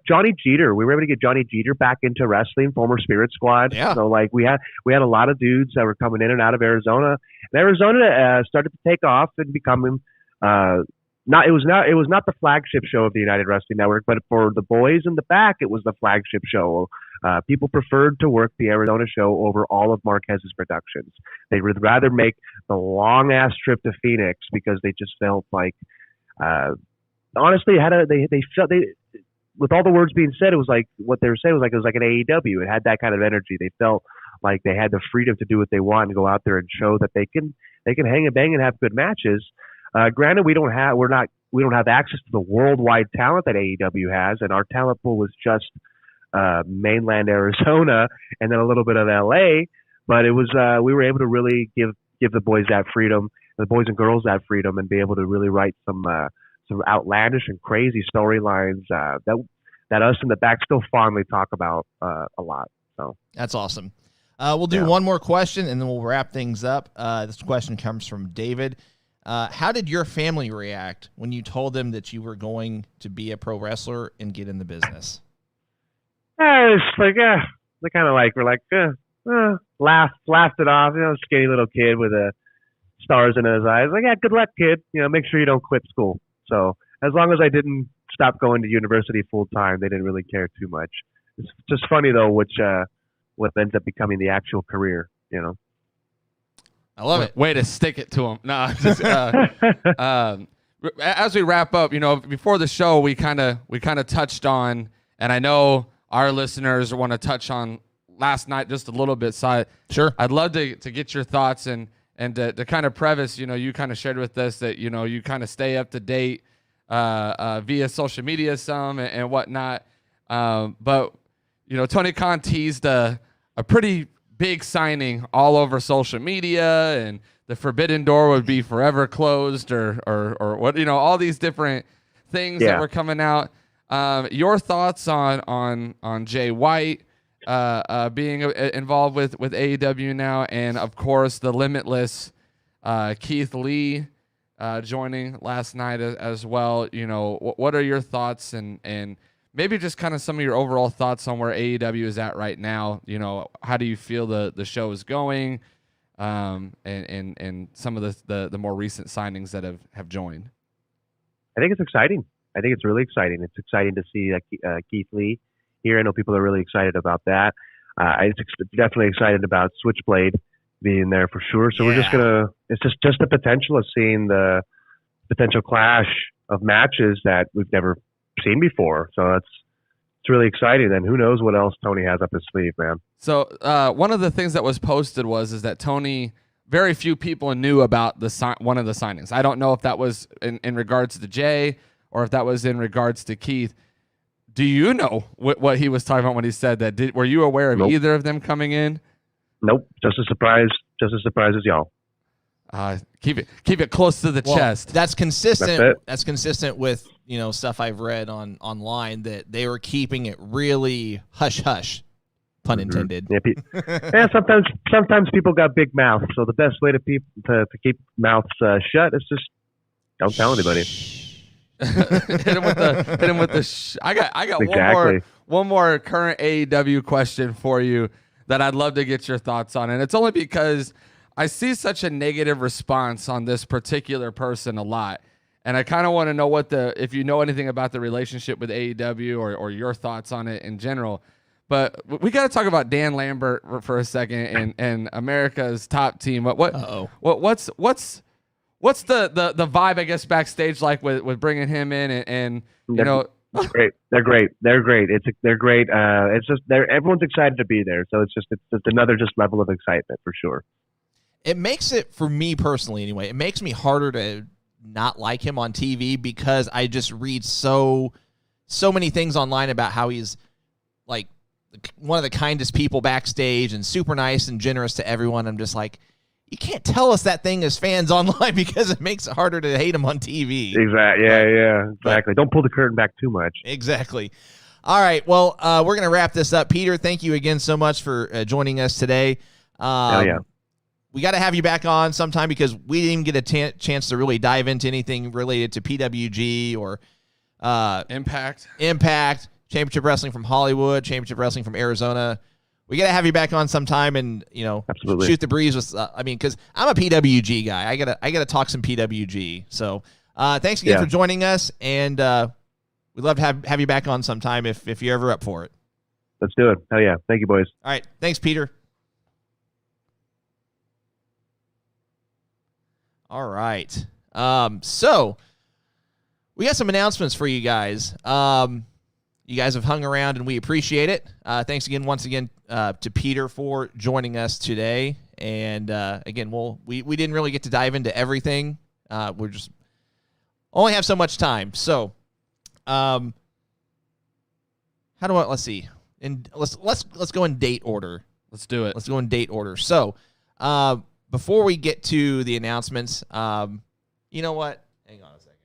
Johnny Jeter. We were able to get Johnny Jeter back into wrestling, former Spirit Squad. Yeah. So like we had a lot of dudes that were coming in and out of Arizona. And Arizona started to take off and becoming it was not the flagship show of the United Wrestling Network, but for the boys in the back, it was the flagship show. People preferred to work the Arizona show over all of Marquez's productions. They would rather make the long ass trip to Phoenix because they just felt like, honestly, with all the words being said, it was like what they were saying was like an AEW. It had that kind of energy. They felt like they had the freedom to do what they want and go out there and show that they can hang and bang and have good matches. Granted, we don't have access to the worldwide talent that AEW has, and our talent pool was just mainland Arizona and then a little bit of LA. But it was we were able to really give the boys that freedom, the boys and girls that freedom, and be able to really write some outlandish and crazy storylines that us in the back still fondly talk about a lot. So that's awesome. We'll do one more question and then we'll wrap things up. This question comes from David. How did your family react when you told them that you were going to be a pro wrestler and get in the business? It's like, they kind of like, we're like, laughed it off. Skinny little kid with stars in his eyes. Like, yeah, good luck, kid. Make sure you don't quit school. So as long as I didn't stop going to university full time, they didn't really care too much. It's just funny though, what ends up becoming the actual career. I love it. Way to stick it to him. No, just, as we wrap up, before the show, we kind of touched on, and I know our listeners want to touch on last night just a little bit. So sure, I'd love to get your thoughts and to kind of preface. You kind of shared with us that you kind of stay up to date via social media some and whatnot. But Tony Khan teased a pretty big signing all over social media, and the forbidden door would be forever closed, or what, all these different things that were coming out. Your thoughts on Jay White being involved with AEW now, and of course the Limitless Keith Lee joining last night as well. What are your thoughts and maybe just kind of some of your overall thoughts on where AEW is at right now? How do you feel the show is going, and some of the more recent signings that have joined? I think it's exciting. I think it's really exciting. It's exciting to see Keith Lee here. I know people are really excited about that. I'm definitely excited about Switchblade being there for sure. So we're just it's just the potential of seeing the potential clash of matches that we've never seen before. So it's really exciting. And who knows what else Tony has up his sleeve, man. So one of the things that was posted is that Tony, very few people knew about one of the signings. I don't know if that was in regards to Jay or if that was in regards to Keith. Do you know what he was talking about when he said that? Were you aware of either of them coming in? Nope. Just as surprised as y'all. Keep it close to the chest. That's consistent. That's it. That's consistent with stuff I've read online that they were keeping it really hush hush, pun intended. Yeah, sometimes people got big mouths, so the best way to keep mouths shut is just don't tell anybody. hit him with the. I got exactly. one more current AEW question for you that I'd love to get your thoughts on, and it's only because I see such a negative response on this particular person a lot. And I kind of want to know if you know anything about the relationship with AEW or your thoughts on it in general. But we got to talk about Dan Lambert for a second and America's top team. What's the vibe, I guess, backstage like with bringing him in and you know. Great. They're great. They're great. They're great. It's just everyone's excited to be there. So it's just another level of excitement for sure. It makes it, for me personally anyway, it makes me harder to not like him on TV because I just read so many things online about how he's like one of the kindest people backstage and super nice and generous to everyone. I'm just like, you can't tell us that thing as fans online because it makes it harder to hate him on TV. Exactly. Yeah, exactly. Don't pull the curtain back too much. Exactly. All right. Well, we're going to wrap this up. Peter, thank you again so much for joining us today. Hell yeah. We got to have you back on sometime because we didn't even get a chance to really dive into anything related to PWG or Impact, Championship Wrestling from Hollywood, Championship Wrestling from Arizona. We got to have you back on sometime and, absolutely shoot the breeze with, because I'm a PWG guy. I gotta talk some PWG. So thanks again for joining us. And we'd love to have you back on sometime if you're ever up for it. Let's do it. Hell yeah. Thank you, boys. All right. Thanks, Peter. All right. So we got some announcements for you guys. You guys have hung around, and we appreciate it. Thanks again, once again, to Peter for joining us today. And again, we didn't really get to dive into everything. We're just only have so much time. So, let's see. And let's go in date order. Let's do it. Let's go in date order. So, before we get to the announcements, you know what? Hang on a second.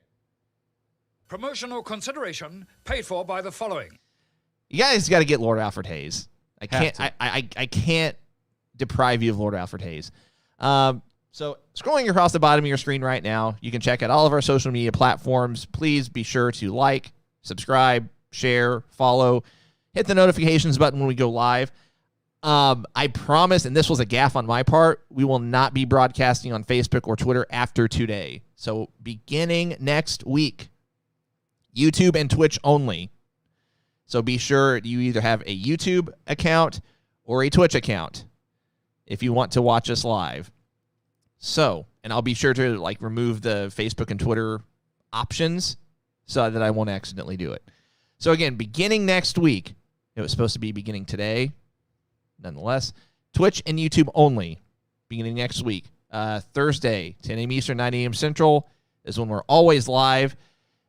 Promotional consideration paid for by the following. You guys got to get Lord Alfred Hayes. I can't deprive you of Lord Alfred Hayes. So scrolling across the bottom of your screen right now, you can check out all of our social media platforms. Please be sure to like, subscribe, share, follow, hit the notifications button when we go live. I promise, and this was a gaffe on my part, we will not be broadcasting on Facebook or Twitter after today. So beginning next week, YouTube and Twitch only. So be sure you either have a YouTube account or a Twitch account if you want to watch us live. So, and I'll be sure to remove the Facebook and Twitter options so that I won't accidentally do it. So again, beginning next week, it was supposed to be beginning today. Nonetheless, Twitch and YouTube only beginning next week. Thursday, 10 a.m. Eastern, 9 a.m. Central is when we're always live.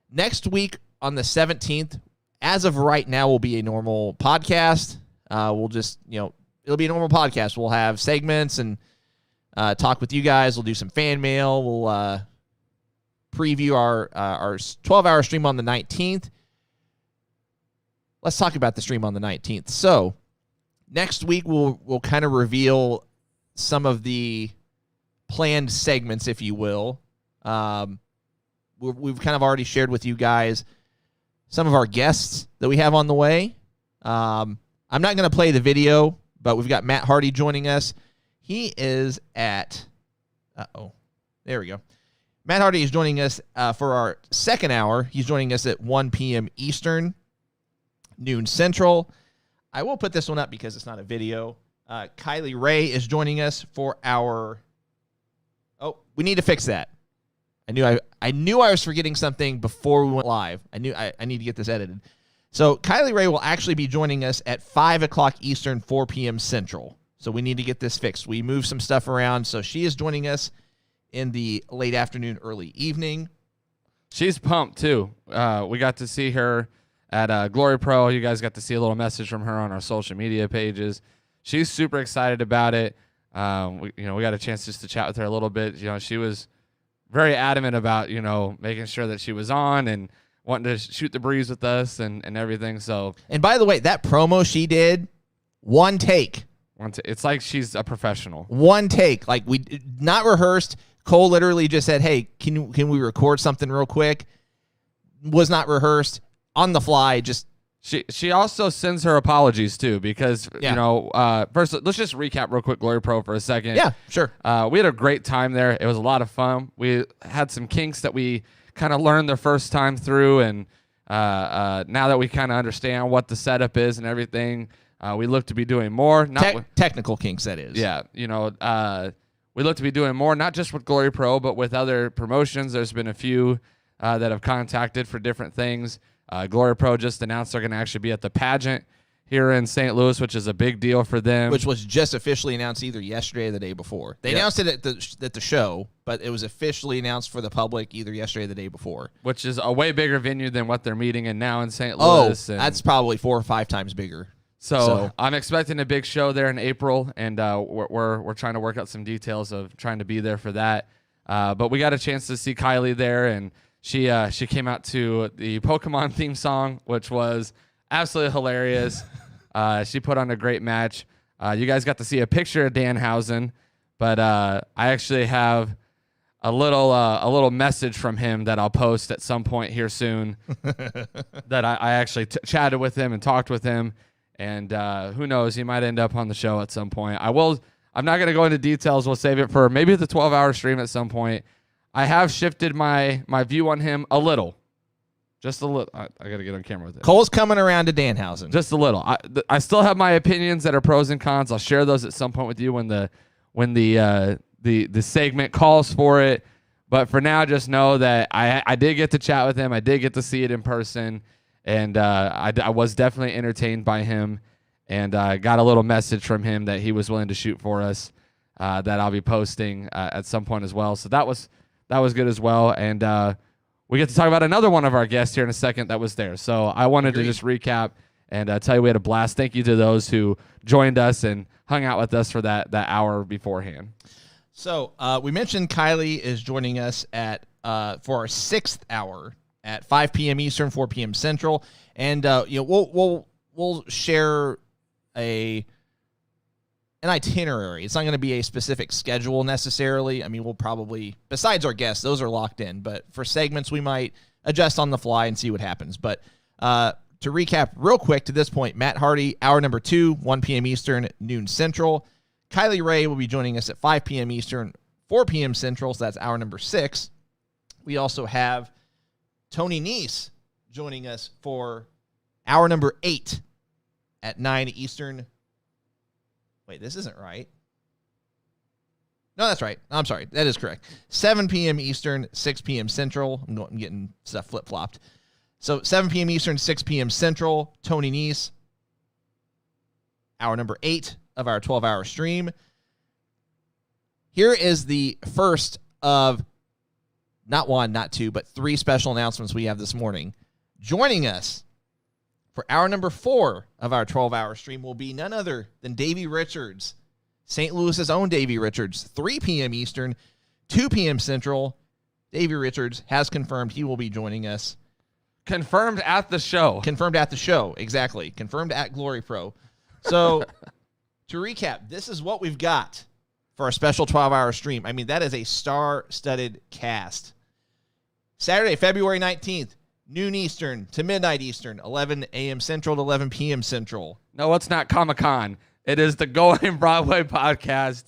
Next week on the 17th, as of right now, will be a normal podcast. We'll just, it'll be a normal podcast. We'll have segments and talk with you guys. We'll do some fan mail. We'll preview our 12-hour stream on the 19th. Let's talk about the stream on the 19th. So next week, we'll kind of reveal some of the planned segments, if you will. We've kind of already shared with you guys some of our guests that we have on the way. I'm not going to play the video, but we've got Matt Hardy joining us. He is at... there we go. Matt Hardy is joining us for our second hour. He's joining us at 1 p.m. Eastern, noon Central. I will put this one up because it's not a video. Kylie Ray is joining us for our... Oh, we need to fix that. I knew I was forgetting something before we went live. I knew I need to get this edited. So Kylie Ray will actually be joining us at 5 o'clock Eastern, 4 p.m. Central. So we need to get this fixed. We moved some stuff around. So she is joining us in the late afternoon, early evening. She's pumped, too. We got to see her at Glory Pro. You guys got to see a little message from her on our social media pages. She's super excited about it. We got a chance just to chat with her a little bit. She was very adamant about, making sure that she was on and wanting to shoot the breeze with us and everything. So, and by the way, that promo she did, one take. It's like she's a professional. One take. We not rehearsed. Cole literally just said, "Hey, can we record something real quick?" Was not rehearsed, on the fly. Just she also sends her apologies too because first let's just recap real quick Glory Pro for a second. Yeah, sure. We had a great time there. It was a lot of fun. We had some kinks that we kind of learned the first time through, and now that we kind of understand what the setup is and everything, we look to be doing more. Technical kinks, that is. Yeah, we look to be doing more, not just with Glory Pro, but with other promotions. There's been a few that have contacted for different things. Glory Pro just announced they're going to actually be at the pageant here in St. Louis, which is a big deal for them. Which was just officially announced either yesterday or the day before. They announced it at the show, but it was officially announced for the public either yesterday or the day before. Which is a way bigger venue than what they're meeting in now in St. Louis. Oh, that's probably 4 or 5 times bigger. So I'm expecting a big show there in April, and we're trying to work out some details of trying to be there for that. But we got a chance to see Kylie there, and she came out to the Pokemon theme song, which was absolutely hilarious. She put on a great match. You guys got to see a picture of Danhausen, but I actually have a little message from him that I'll post at some point here soon. That I actually chatted with him and talked with him, and who knows, he might end up on the show at some point. I'm not going to go into details. We'll save it for maybe the 12-hour stream at some point. I have shifted my view on him a little. Just a little. I got to get on camera with it. Cole's coming around to Danhausen. Just a little. I still have my opinions that are pros and cons. I'll share those at some point with you when the segment calls for it. But for now, just know that I did get to chat with him. I did get to see it in person, and I was definitely entertained by him. And I got a little message from him that he was willing to shoot for us that I'll be posting at some point as well. So that was good as well. And we get to talk about another one of our guests here in a second that was there. So I wanted to just recap and tell you we had a blast. Thank you to those who joined us and hung out with us for that hour beforehand. So we mentioned Kylie is joining us for our 6th hour at 5 p.m. Eastern, 4 p.m. Central, and we'll share an itinerary. It's not going to be a specific schedule necessarily. I mean, we'll probably, besides our guests, those are locked in, but for segments, we might adjust on the fly and see what happens. But to recap real quick to this point, Matt Hardy, hour number 2, 1 p.m. Eastern, noon Central. Kylie Ray will be joining us at 5 p.m. Eastern, 4 p.m. Central, so that's hour number 6. We also have Tony Nese joining us for hour number 8 at 9 Eastern. Wait, this isn't right. No, that's right. I'm sorry. That is correct. 7 p.m. Eastern, 6 p.m. Central. I'm getting stuff flip-flopped. So 7 p.m. Eastern, 6 p.m. Central, Tony Nese. Hour number 8 of our 12-hour stream. Here is the first of not 1, not 2, but 3 special announcements we have this morning. Joining us for hour number 4 of our 12-hour stream will be none other than Davey Richards, St. Louis's own Davey Richards, 3 p.m. Eastern, 2 p.m. Central. Davey Richards has confirmed he will be joining us. Confirmed at the show. Confirmed at the show, exactly. Confirmed at Glory Pro. So, to recap, this is what we've got for our special 12-hour stream. I mean, that is a star-studded cast. Saturday, February 19th, noon Eastern to midnight Eastern, 11 a.m. Central to 11 p.m. Central. No, it's not Comic-Con. It is the Going Broadway Podcast,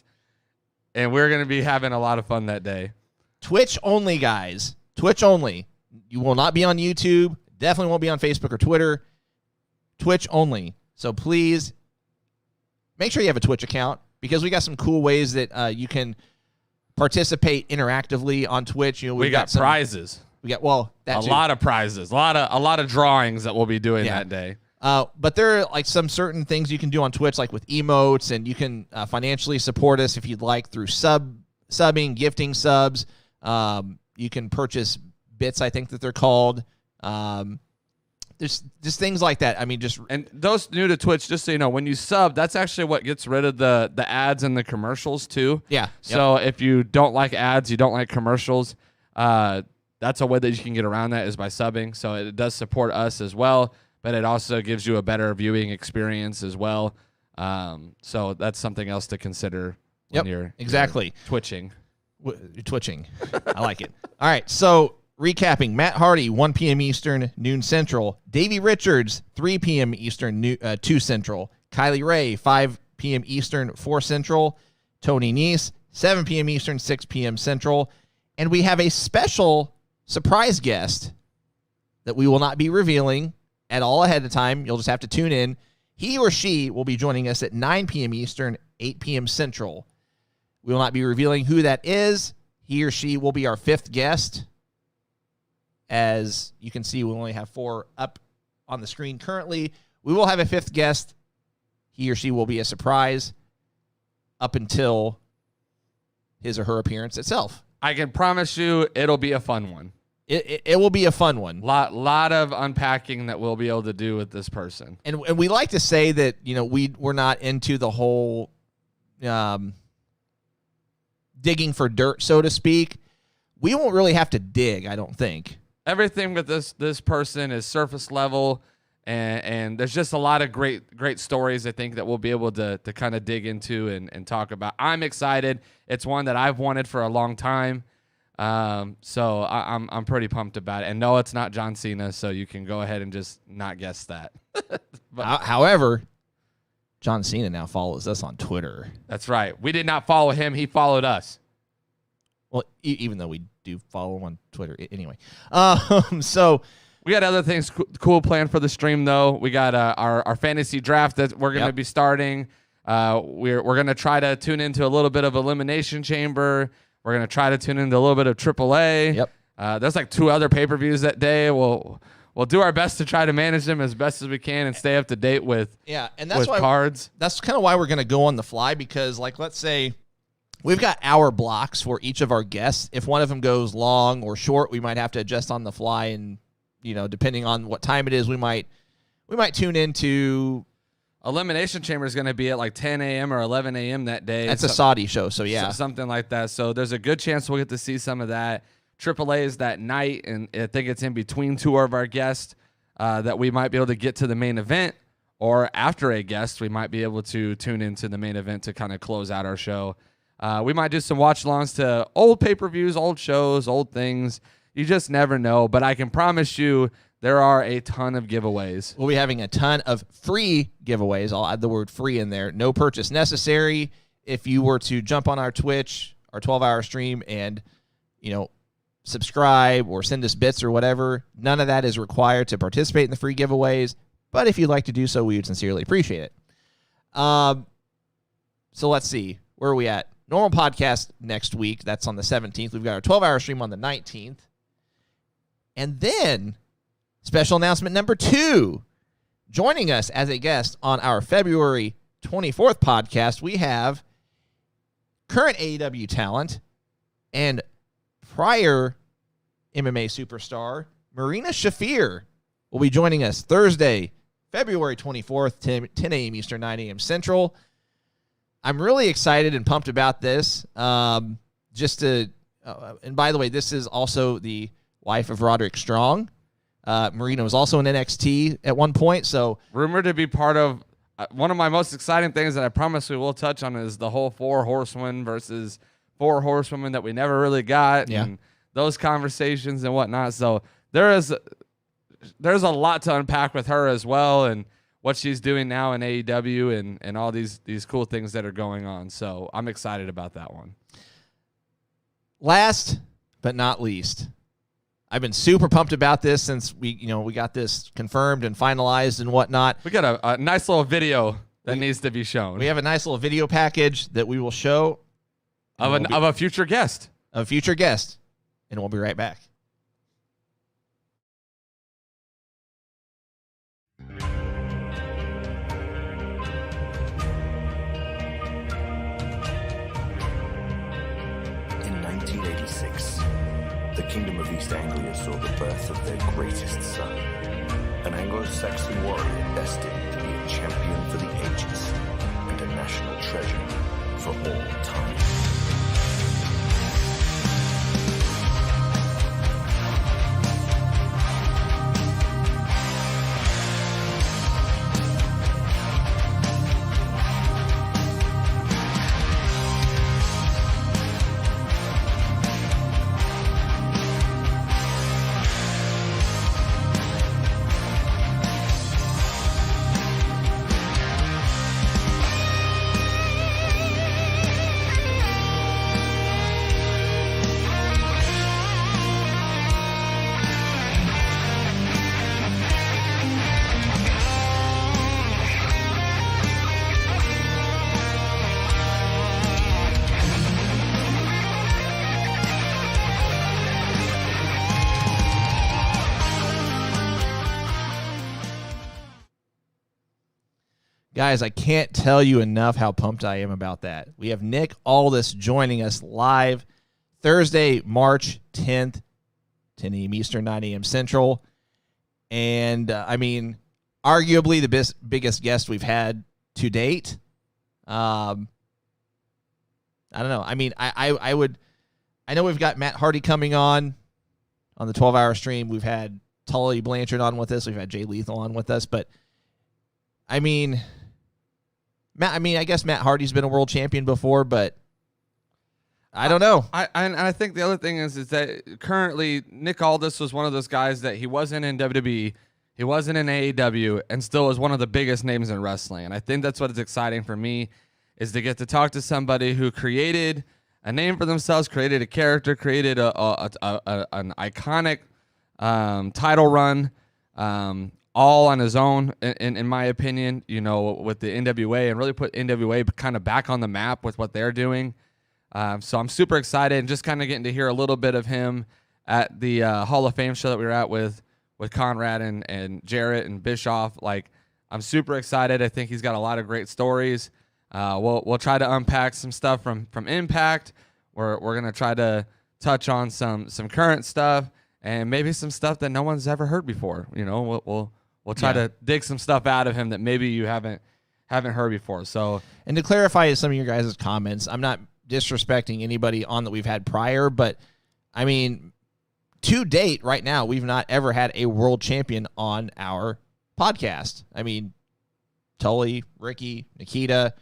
and we're going to be having a lot of fun that day. Twitch only, guys. Twitch only. You will not be on YouTube. Definitely won't be on Facebook or Twitter. Twitch only. So please make sure you have a Twitch account because we got some cool ways that you can participate interactively on Twitch. You know, we got some prizes. We got lot of prizes, a lot of drawings that we'll be doing that day. But there are like some certain things you can do on Twitch, like with emotes, and you can financially support us if you'd like through subbing, gifting subs. You can purchase bits, I think that they're called. There's just things like that. I mean, and those new to Twitch, just so you know, when you sub, that's actually what gets rid of the ads and the commercials too. Yeah. So if you don't like ads, you don't like commercials, that's a way that you can get around that is by subbing. So it does support us as well, but it also gives you a better viewing experience as well. So that's something else to consider when you're twitching. You're twitching. I like it. All right. So recapping, Matt Hardy, 1 p.m. Eastern, noon Central. Davey Richards, 3 p.m. Eastern, 2 Central. Kylie Ray, 5 p.m. Eastern, 4 Central. Tony Nese, 7 p.m. Eastern, 6 p.m. Central. And we have a special surprise guest that we will not be revealing at all ahead of time. You'll just have to tune in. He or she will be joining us at 9 p.m. Eastern, 8 p.m. Central. We will not be revealing who that is. He or she will be our 5th guest. As you can see, we only have 4 up on the screen currently. We will have a 5th guest. He or she will be a surprise up until his or her appearance itself. I can promise you it'll be a fun one. It will be a fun one. Lot of unpacking that we'll be able to do with this person. And we like to say that, we're not into the whole digging for dirt, so to speak. We won't really have to dig, I don't think. Everything with this person is surface level, and there's just a lot of great stories, I think, that we'll be able to kind of dig into and talk about. I'm excited. It's one that I've wanted for a long time. So I'm pretty pumped about it. And no, it's not John Cena, so you can go ahead and just not guess that. However, John Cena now follows us on Twitter. That's right. We did not follow him. He followed us. Well, even though we do follow him on Twitter. Anyway. So we got other things cool planned for the stream, though. We got our fantasy draft that we're going to be starting. We're going to try to tune into a little bit of Elimination Chamber. We're going to try to tune into a little bit of AAA. Yep. There's like 2 other pay-per-views that day. We'll do our best to try to manage them as best as we can and stay up to date with and that's why cards. That's kind of why we're going to go on the fly, because let's say we've got hour blocks for each of our guests. If one of them goes long or short, we might have to adjust on the fly, and depending on what time it is, we might tune into. Elimination Chamber is going to be at like 10 a.m. or 11 a.m. that day. That's a Saudi show, so yeah. Something like that. So there's a good chance we'll get to see some of that. AAA is that night, and I think it's in between 2 of our guests that we might be able to get to the main event, or after a guest, we might be able to tune into the main event to kind of close out our show. We might do some watch-alongs to old pay-per-views, old shows, old things. You just never know, but I can promise you there are a ton of giveaways. We'll be having a ton of free giveaways. I'll add the word free in there. No purchase necessary. If you were to jump on our Twitch, our 12-hour stream, and, subscribe or send us bits or whatever, none of that is required to participate in the free giveaways. But if you'd like to do so, we would sincerely appreciate it. So let's see. Where are we at? Normal podcast next week. That's on the 17th. We've got our 12-hour stream on the 19th. And then special announcement number 2. Joining us as a guest on our February 24th podcast, we have current AEW talent and prior MMA superstar Marina Shafir will be joining us Thursday, February 24th, 10 a.m. Eastern, 9 a.m. Central. I'm really excited and pumped about this. And by the way, this is also the wife of Roderick Strong. Marina was also in NXT at one point. So rumored to be part of one of my most exciting things that I promise we will touch on is the whole 4 horsemen versus 4 horsewomen that we never really got, and those conversations and whatnot. So there's a lot to unpack with her as well, and what she's doing now in AEW and all these cool things that are going on. So I'm excited about that one. Last but not least, I've been super pumped about this since we got this confirmed and finalized and whatnot. We got a nice little video that needs to be shown. We have a nice little video package that we will show of a future guest. Of a future guest. And we'll be right back. In 1986, the Kingdom of East Anglia saw the birth of their greatest son, an Anglo-Saxon warrior destined to be a champion for the ages and a national treasure for all time. Guys, I can't tell you enough how pumped I am about that. We have Nick Aldis joining us live Thursday, March 10th, 10 a.m. Eastern, 9 a.m. Central. And, arguably the biggest guest we've had to date. I don't know. I mean, I know we've got Matt Hardy coming on the 12-hour stream. We've had Tully Blanchard on with us. We've had Jay Lethal on with us. But, I guess Matt Hardy's been a world champion before, but I don't know. I think the other thing is that currently Nick Aldis was one of those guys that he wasn't in WWE, he wasn't in AEW, and still was one of the biggest names in wrestling. And I think that's what is exciting for me, is to get to talk to somebody who created a name for themselves, created a character, created an iconic title run, all on his own, in my opinion, with the NWA, and really put NWA kind of back on the map with what they're doing. So I'm super excited, and just kind of getting to hear a little bit of him at the Hall of Fame show that we were at with Conrad and Jarrett and Bischoff. Like, I'm super excited. I think he's got a lot of great stories. We'll try to unpack some stuff from Impact. We're gonna try to touch on some current stuff and maybe some stuff that no one's ever heard before. We'll try to dig some stuff out of him that maybe you haven't heard before. So, and to clarify some of your guys' comments, I'm not disrespecting anybody on that we've had prior, but to date right now, we've not ever had a world champion on our podcast. Tully, Ricky, Nikita,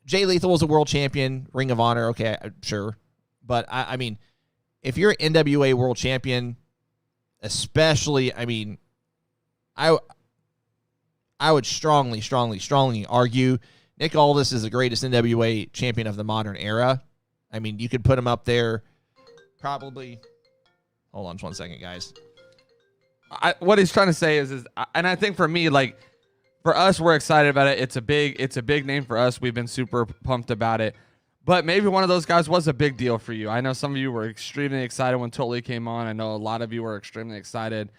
Jay Lethal was a world champion, Ring of Honor. Okay, sure. But if you're an NWA world champion, especially, I would strongly argue Nick Aldis is the greatest NWA champion of the modern era. You could put him up there probably. Hold on just 1 second, guys. What he's trying to say is, and I think for me, like, for us, we're excited about it. It's a big name for us. We've been super pumped about it. But maybe one of those guys was a big deal for you. I know some of you were extremely excited when Tully came on. I know a lot of you were extremely excited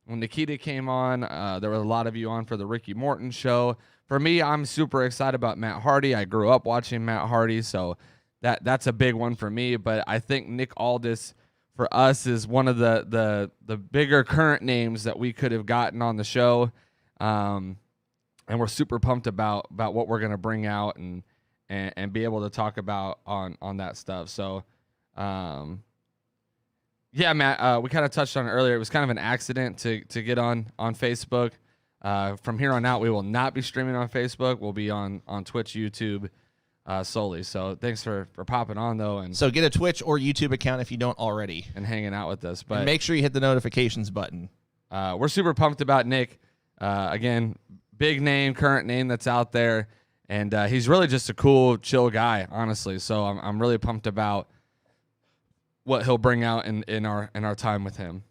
when Nikita came on. There were a lot of you on for the Ricky Morton show. For me, I'm super excited about Matt Hardy. I grew up watching Matt Hardy, so that's a big one for me. But I think Nick Aldis, for us, is one of the bigger current names that we could have gotten on the show. And we're super pumped about what we're going to bring out and be able to talk about on that stuff. So, Matt, we kind of touched on it earlier. It was kind of an accident to get on Facebook. From here on out, we will not be streaming on Facebook. We'll be on Twitch, YouTube solely. So thanks for popping on, though. And so get a Twitch or YouTube account if you don't already. And hanging out with us. But and make sure you hit the notifications button. We're super pumped about Nick. Again, big name, current name that's out there. And he's really just a cool, chill guy, honestly. So I'm really pumped about what he'll bring out in our time with him.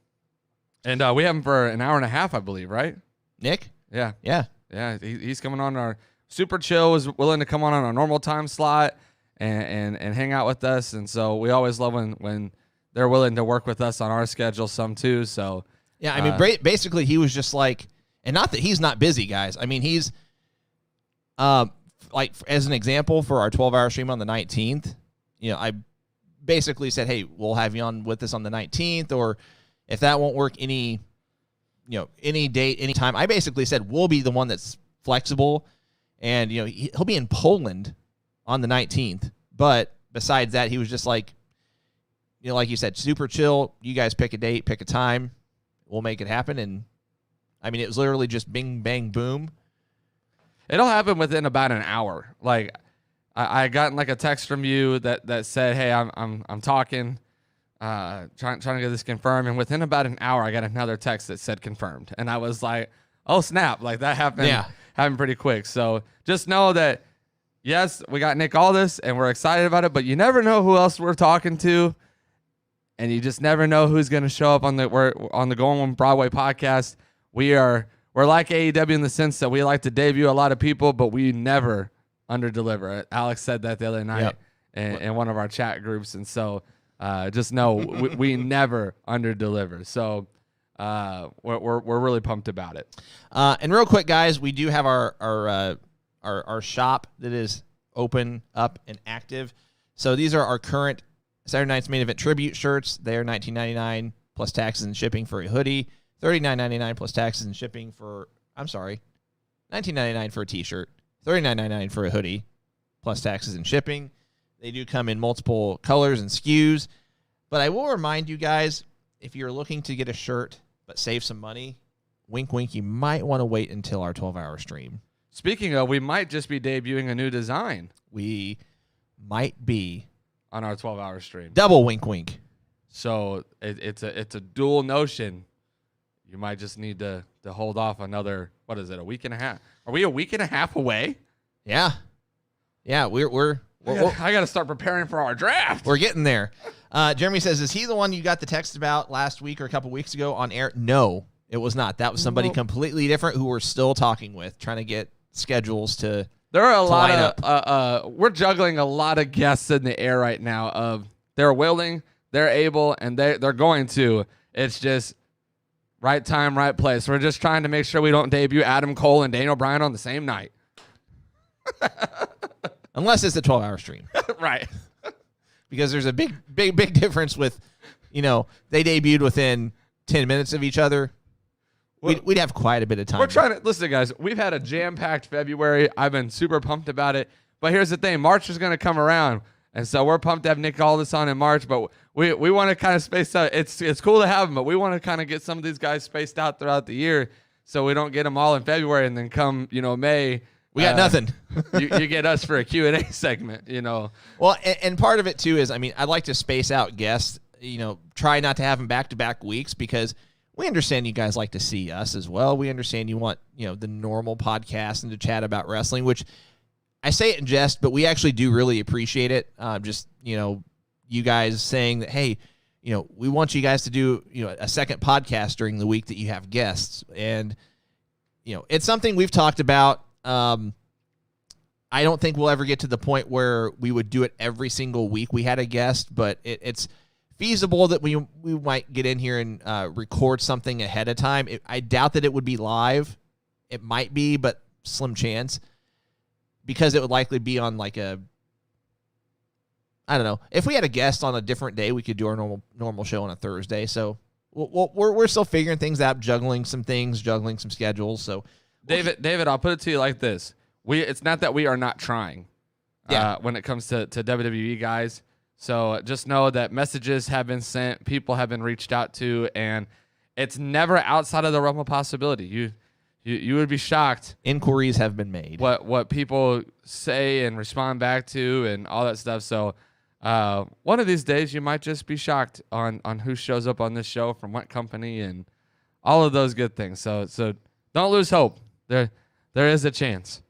And we have him for an hour and a half, I believe, right? Nick? Yeah. Yeah. Yeah, he's coming on our super chill, was willing to come on our normal time slot and hang out with us. And so we always love when they're willing to work with us on our schedule some too. So yeah, basically he was just like, and not that he's not busy, guys. He's like, as an example, for our 12-hour stream on the 19th, I basically said, hey, we'll have you on with us on the 19th, or if that won't work any date, any time, I basically said we'll be the one that's flexible. And, he'll be in Poland on the 19th. But besides that, he was just like, like you said, super chill. You guys pick a date, pick a time. We'll make it happen. And, it was literally just bing, bang, boom. It'll happen within about an hour. Like, I gotten like a text from you that said, hey, I'm talking, trying to get this confirmed. And within about an hour, I got another text that said confirmed. And I was like, oh, snap. Like, that happened. Yeah. Happened pretty quick. So just know that, yes, we got Nick Aldis, and we're excited about it, but you never know who else we're talking to, and you just never know who's going to show up on the Going Broadway podcast. We're like AEW in the sense that we like to debut a lot of people, but we never underdeliver. Alex said that the other night in one of our chat groups, and so just know we never underdeliver. So we're really pumped about it. And real quick, guys, we do have our our shop that is open, up, and active. So these are our current Saturday Night's Main Event tribute shirts. They are $19.99 plus taxes and shipping for a hoodie. $39.99 plus taxes and shipping for, $19.99 for a t-shirt. $39.99 for a hoodie plus taxes and shipping. They do come in multiple colors and SKUs. But I will remind you guys, if you're looking to get a shirt but save some money, wink, wink, you might want to wait until our 12-hour stream. Speaking of, we might just be debuting a new design. We might be on our 12-hour stream. Double wink, wink. So it's a dual notion. You might just need to hold off another, what is it, a week and a half? Are we a week and a half away? Yeah. Yeah, we're I got to start preparing for our draft. We're getting there. Jeremy says, is he the one you got the text about last week or a couple weeks ago on air? No, it was not. That was somebody completely different who we're still talking with, trying to get schedules to There are a lot of we're juggling a lot of guests in the air right now of they're willing, they're able, and they're going to. It's just right time, right place. We're just trying to make sure we don't debut Adam Cole and Daniel Bryan on the same night. Unless it's a 12-hour stream. Right. Because there's a big difference with, they debuted within 10 minutes of each other. We'd have quite a bit of time. We're trying to listen, guys. We've had a jam-packed February. I've been super pumped about it. But here's the thing: March is going to come around, and so we're pumped to have Nick Aldis on in March. But we want to kind of space out. It's cool to have him, but we want to kind of get some of these guys spaced out throughout the year, so we don't get them all in February and then come May. We got nothing. you get us for a Q&A segment. Well, and part of it too is, I'd like to space out guests. Try not to have them back-to-back weeks because we understand you guys like to see us as well. We understand you want, the normal podcast and to chat about wrestling, which I say it in jest, but we actually do really appreciate it. You guys saying that, hey, we want you guys to do, a second podcast during the week that you have guests. And, it's something we've talked about. I don't think we'll ever get to the point where we would do it every single week we had a guest, but it's feasible that we might get in here and record something ahead of time. I doubt that it would be live. It might be, but slim chance, because it would likely be on I don't know. If we had a guest on a different day, we could do our normal show on a Thursday. So we're still figuring things out, juggling some schedules. So David, I'll put it to you like this: it's not that we are not trying. When it comes to WWE guys. So just know that messages have been sent, people have been reached out to, and it's never outside of the realm of possibility. You would be shocked. Inquiries have been made. What people say and respond back to and all that stuff. So one of these days you might just be shocked on who shows up on this show from what company and all of those good things. So don't lose hope. There is a chance.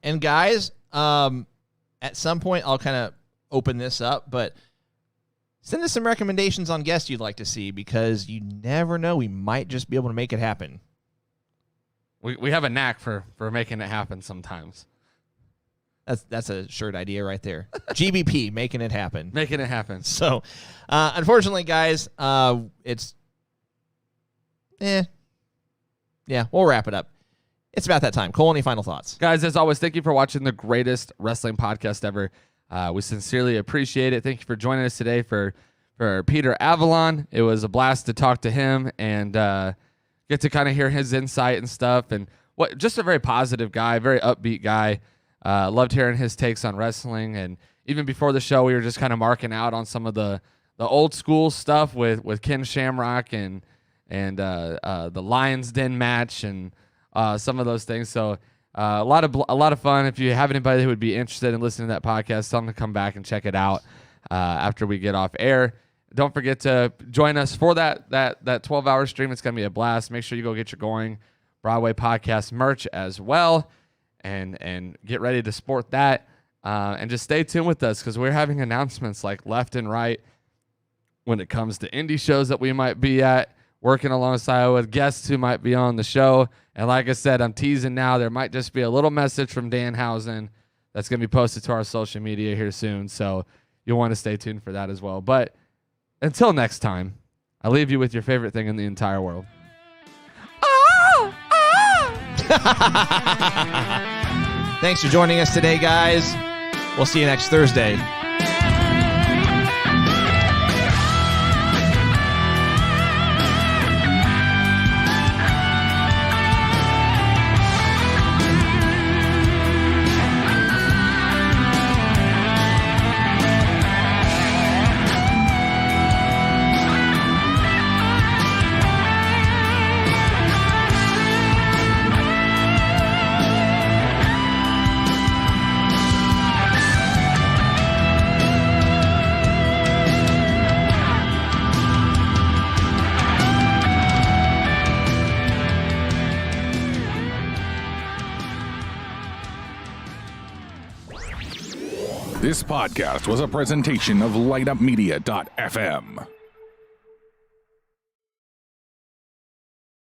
And guys, at some point I'll kind of open this up, but send us some recommendations on guests you'd like to see, because you never know, we might just be able to make it happen. We have a knack for making it happen sometimes. That's a shirt idea right there. GBP, making it happen. Making it happen. So, unfortunately, guys, it's yeah, we'll wrap it up. It's about that time. Cole, any final thoughts? Guys, as always, thank you for watching the greatest wrestling podcast ever. We sincerely appreciate it. Thank you for joining us today for Peter Avalon. It was a blast to talk to him and get to kind of hear his insight and stuff. And just a very positive guy, very upbeat guy. Loved hearing his takes on wrestling. And even before the show, we were just kind of marking out on some of the old school stuff with Ken Shamrock and the Lions Den match and some of those things. So a lot of fun. If you have anybody who would be interested in listening to that podcast, tell them to come back and check it out after we get off air. Don't forget to join us for that 12-hour stream. It's going to be a blast. Make sure you go get your Going Broadway Podcast merch as well, and get ready to sport that. And just stay tuned with us, because we're having announcements like left and right when it comes to indie shows that we might be at, working alongside with guests who might be on the show. And like I said, I'm teasing now, there might just be a little message from Danhausen that's going to be posted to our social media here soon. So you'll want to stay tuned for that as well. But until next time, I leave you with your favorite thing in the entire world. Thanks for joining us today, guys. We'll see you next Thursday. This podcast was a presentation of LightUpMedia.fm.